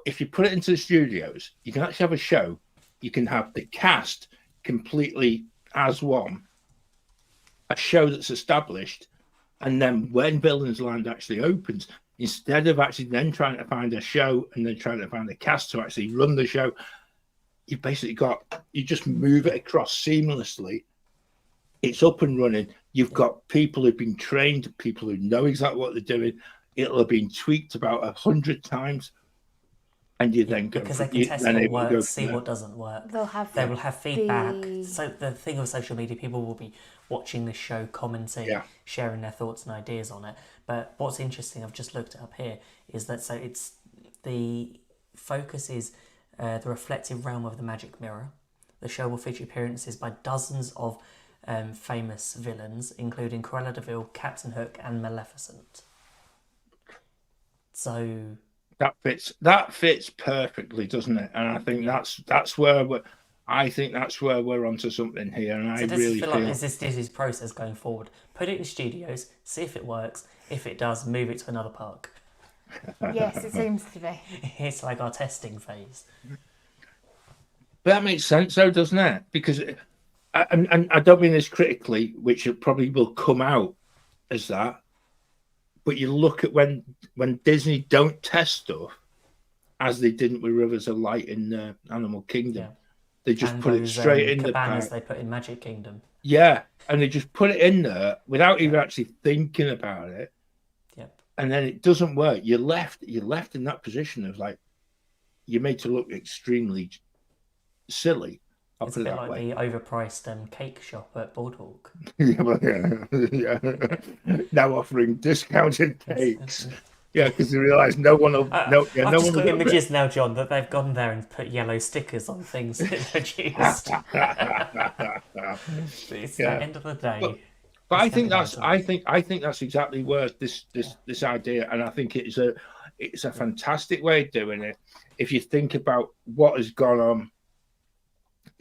if you put it into the studios, you can actually have a show. You can have the cast completely as one, a show that's established, and then when Villains Land actually opens, instead of actually then trying to find a show and then trying to find a cast to actually run the show, you've basically you just move it across seamlessly. It's up and running. You've got people who've been trained, people who know exactly what they're doing. It'll have been tweaked about 100 times. And you then go... Because they can test what works, see what doesn't work. They will have feedback. So the thing with social media, people will be watching the show, commenting, sharing their thoughts and ideas on it. But what's interesting, I've just looked it up here, is that it's the focus is the reflective realm of the magic mirror. The show will feature appearances by dozens of famous villains, including Cruella de Vil, Captain Hook, and Maleficent. So that fits perfectly, doesn't it? And I think that's where we're onto something here. And so I really feel like this is Disney's process going forward. Put it in studios, see if it works. If it does, move it to another park. Yes, it seems to be. It's like our testing phase. But that makes sense, though, doesn't it? Because, and I don't mean this critically, which it probably will come out as that. But you look at when Disney don't test stuff, as they didn't with Rivers of Light in Animal Kingdom, they just put it straight in the park. They put in Magic Kingdom. Yeah, and they just put it in there without even actually thinking about it. Yep. And then it doesn't work. You're left in that position of like, you're made to look extremely silly. It's a bit like the overpriced cake shop at Boardwalk. Yeah. Now offering discounted cakes. Yeah, because they realise no one will. I've just got images now, John, that they've gone there and put yellow stickers on things that they've used. It's the end of the day. But I think that's exactly where this idea, and I think it's a fantastic way of doing it. If you think about what has gone on.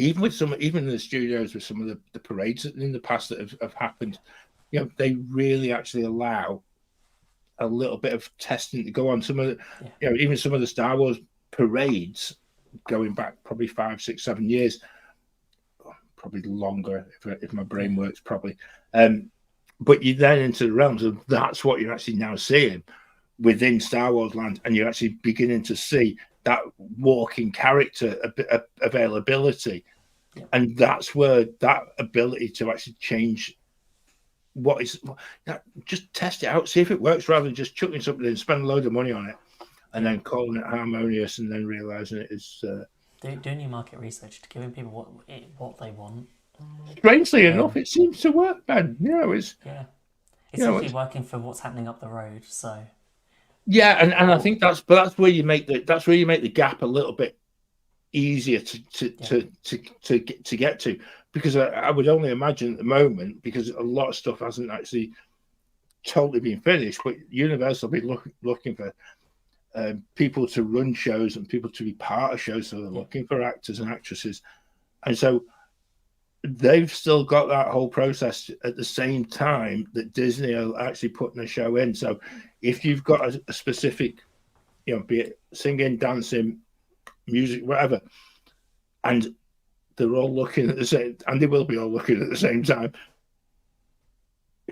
Even in the studios with some of the parades in the past that have happened, they really actually allow a little bit of testing to go on. Some of the, even some of the Star Wars parades going back probably 5, 6, 7 years, probably longer if my brain works properly. But you then into the realms of that's what you're actually now seeing within Star Wars land, and you're actually beginning to see that walking character availability, and that's where that ability to actually change just test it out, see if it works, rather than just chucking something in, spend a load of money on it, and then calling it harmonious, and then realizing it is doing your market research, to giving people what they want. Strangely enough, it seems to work, Ben. It's actually working for what's happening up the road. So. Yeah, and I think that's where you make the gap a little bit easier to get to, because I would only imagine at the moment, because a lot of stuff hasn't actually totally been finished, but Universal will be looking for people to run shows and people to be part of shows, so they're looking for actors and actresses, and so they've still got that whole process at the same time that Disney are actually putting a show in. So if you've got a specific, be it singing, dancing, music, whatever, and they're all looking at the same, and they will be all looking at the same time,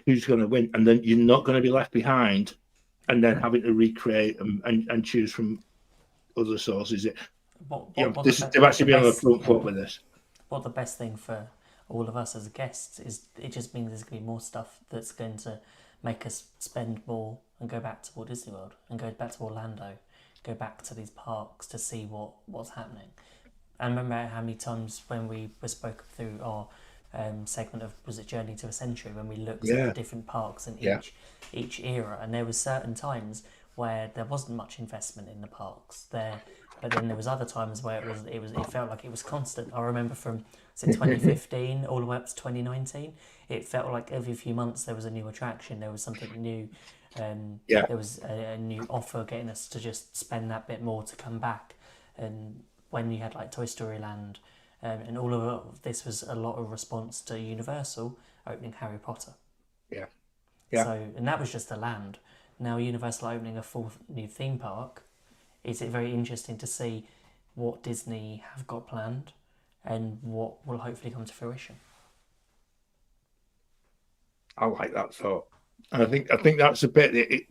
who's going to win, and then you're not going to be left behind, and then having to recreate and choose from other sources. They've actually been on the front foot with this. What the best thing for all of us as guests is, it just means there's going to be more stuff that's going to make us spend more and go back to Walt Disney World and go back to Orlando, go back to these parks to see what's happening. I remember how many times when we were spoken through our segment of, was it Journey to a Century, when we looked at the different parks in each era, and there was certain times where there wasn't much investment in the parks there, but then there was other times where it felt like it was constant. I remember from 2015 all the way up to 2019, it felt like every few months there was a new attraction, there was something new, there was a new offer getting us to just spend that bit more to come back. And when you had like Toy Story Land, and all of this was a lot of response to Universal opening Harry Potter. Yeah. So, and that was just the land. Now Universal opening a full new theme park, is it very interesting to see what Disney have got planned and what will hopefully come to fruition. I like that thought. And I think that's a bit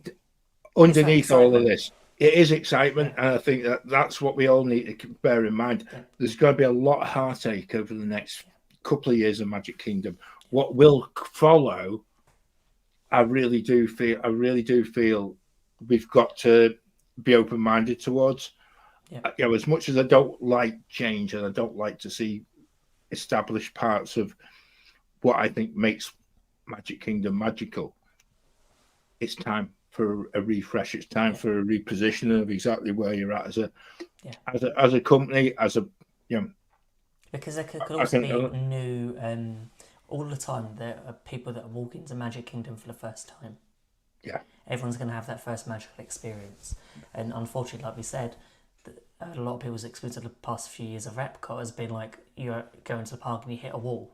underneath all of this. It is excitement, and I think that's what we all need to bear in mind. Yeah. There's going to be a lot of heartache over the next couple of years of Magic Kingdom. What will follow, I really do feel we've got to be open-minded towards. Yeah. As much as I don't like change and I don't like to see established parts of what I think makes Magic Kingdom magical, it's time for a refresh. It's time for a repositioning of exactly where you're at as a company, because there could also be new all the time. There are people that are walking to Magic Kingdom for the first time. Yeah, everyone's going to have that first magical experience, and unfortunately, like we said, a lot of people's experience of the past few years of Epcot has been like you're going to the park and you hit a wall.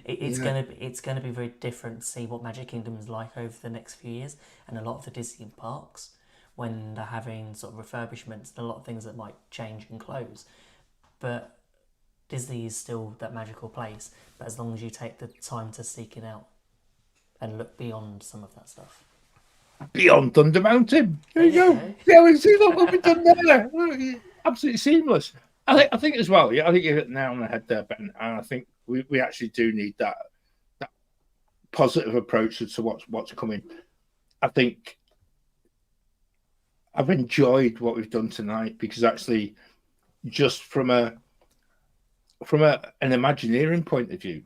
It's gonna be very different to see what Magic Kingdom is like over the next few years, and a lot of the Disney parks, when they're having sort of refurbishments and a lot of things that might change and close. But Disney is still that magical place, but as long as you take the time to seek it out and look beyond some of that stuff. Beyond Thunder Mountain. There you go. Yeah, we see what we've done there. Absolutely seamless. I think as well, I think you hit the nail on the head there, Ben, and I think we actually do need that positive approach to what's coming. I think I've enjoyed what we've done tonight, because actually, just from an Imagineering point of view,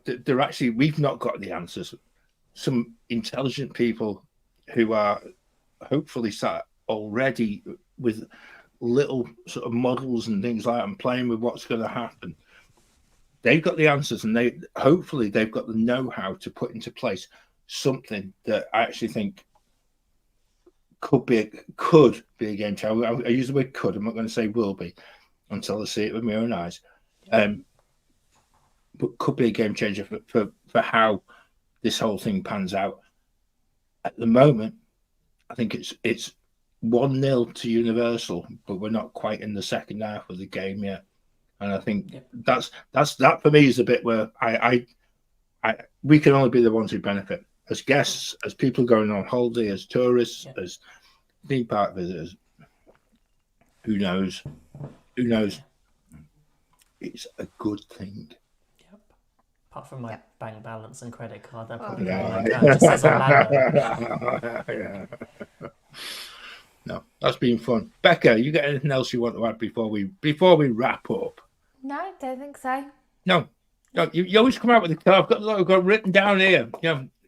we've not got the answers. Some intelligent people who are hopefully sat already with little sort of models and things like that and playing with what's going to happen. They've got the answers, and they've got the know-how to put into place something that I actually think could be a game changer. I use the word could. I'm not going to say will be until I see it with my own eyes. But could be a game changer for how this whole thing pans out. At the moment, I think it's 1-0 to Universal, but we're not quite in the second half of the game yet. And I think that for me is the bit where we can only be the ones who benefit as guests, as people going on holiday, as tourists, as theme park visitors. Who knows? It's a good thing. Yep. Apart from my bank balance and credit card, that probably No, that's been fun. Becca, you got anything else you want to add before we wrap up? No, don't think so. No, you always come out with the. I've got written down here.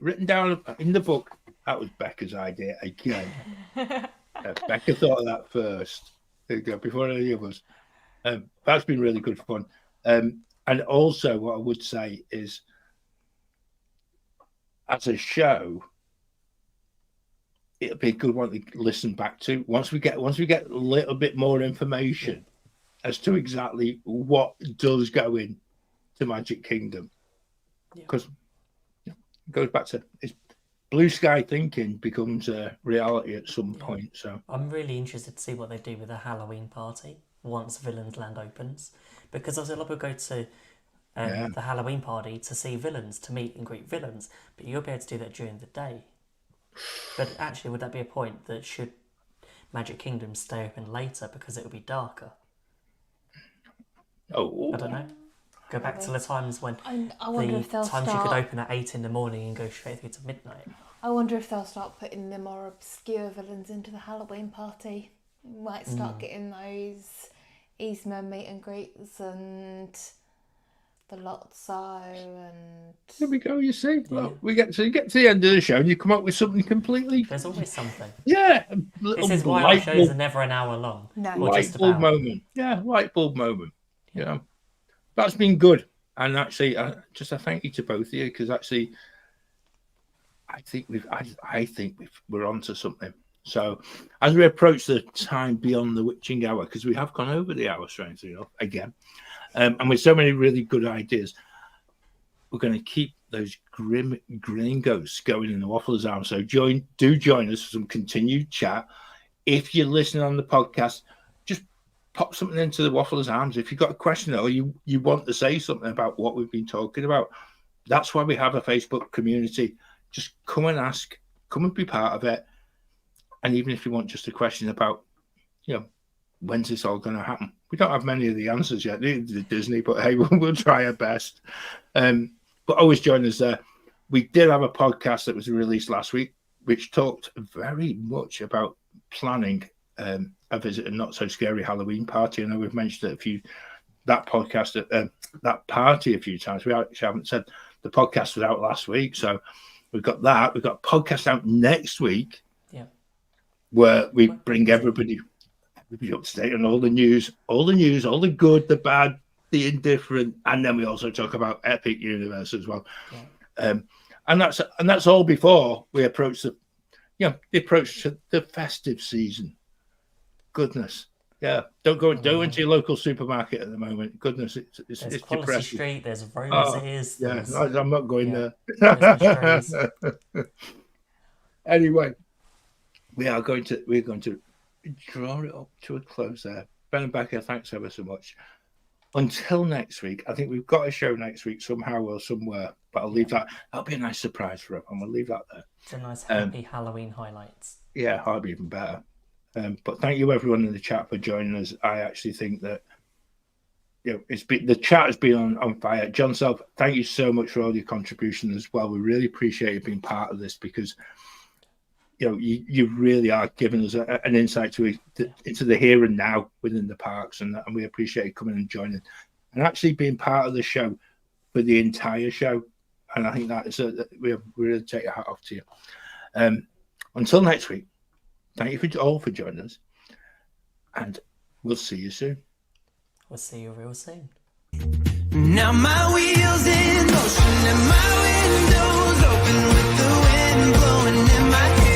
Written down in the book. That was Becca's idea again. Becca thought of that first. Before any of us. That's been really good fun. And also, what I would say is, as a show, it'll be a good one to listen back to once we get a little bit more information as to exactly what does go in to Magic Kingdom, because it goes back to it's blue sky thinking becomes a reality at some point. So I'm really interested to see what they do with the Halloween party once Villains Land opens, because obviously a lot of people go to the Halloween party to see villains, to meet and greet villains, but you'll be able to do that during the day. But actually, would that be a point that should Magic Kingdom stay open later because it would be darker? Oh, I don't know. Go back to the times when I wonder if they'll you could start. open at 8 in the morning and go straight through to midnight. I wonder if they'll start putting the more obscure villains into the Halloween party. Might start getting those Eastman meet and greets and the Lotso and. there we go. You see, look, we get to the end of the show, and you come up with something completely. There's always something. Yeah, This is why our shows are never an hour long. No. Or light just bulb about. moment. Yeah, light bulb moment. You know, that's been good. And actually, just a thank you to both of you, because actually, I think we're onto something. So, as we approach the time beyond the witching hour, because we have gone over the hour, strangely enough, again, and with so many really good ideas, we're going to keep those grinning ghosts going in the Waffler's Arm. So, join us for some continued chat. If you're listening on the podcast, just pop something into the Waffler's Arms. If you've got a question or you want to say something about what we've been talking about, that's why we have a Facebook community. Just come and ask, come and be part of it. And even if you want just a question about, when's this all going to happen? We don't have many of the answers yet, neither did Disney, but hey, we'll try our best. But always join us there. We did have a podcast that was released last week, which talked very much about planning a visit and not so scary Halloween party. I know we've mentioned that party a few times. We actually haven't said the podcast was out last week, so we've got that. We've got a podcast out next week, where we bring everybody up to date on all the news, all the good, the bad, the indifferent, and then we also talk about Epic Universe as well. And that's all before we approach the festive season. Goodness, don't go into your local supermarket at the moment. Goodness, it's Quality depressing. Street, there's Roses. I'm not going there. Christmas trees. Anyway, we're going to draw it up to a close there. Ben and Becca, thanks ever so much. Until next week, I think we've got a show next week somehow or somewhere, but I'll leave that. That'll be a nice surprise for everyone. We'll leave that there. It's a nice happy Halloween highlights. Yeah, hard be even better. But thank you everyone in the chat for joining us. I actually think that the chat has been on fire. John Self, thank you so much for all your contributions as well. We really appreciate you being part of this, because you really are giving us an insight into the here and now within the parks, and we appreciate you coming and joining and actually being part of the show for the entire show. And I think that is we really take your hat off to you. Until next week, thank you all for joining us, and we'll see you soon. We'll see you real soon. Now my wheels in motion and my windows open with the wind blowing in my hair.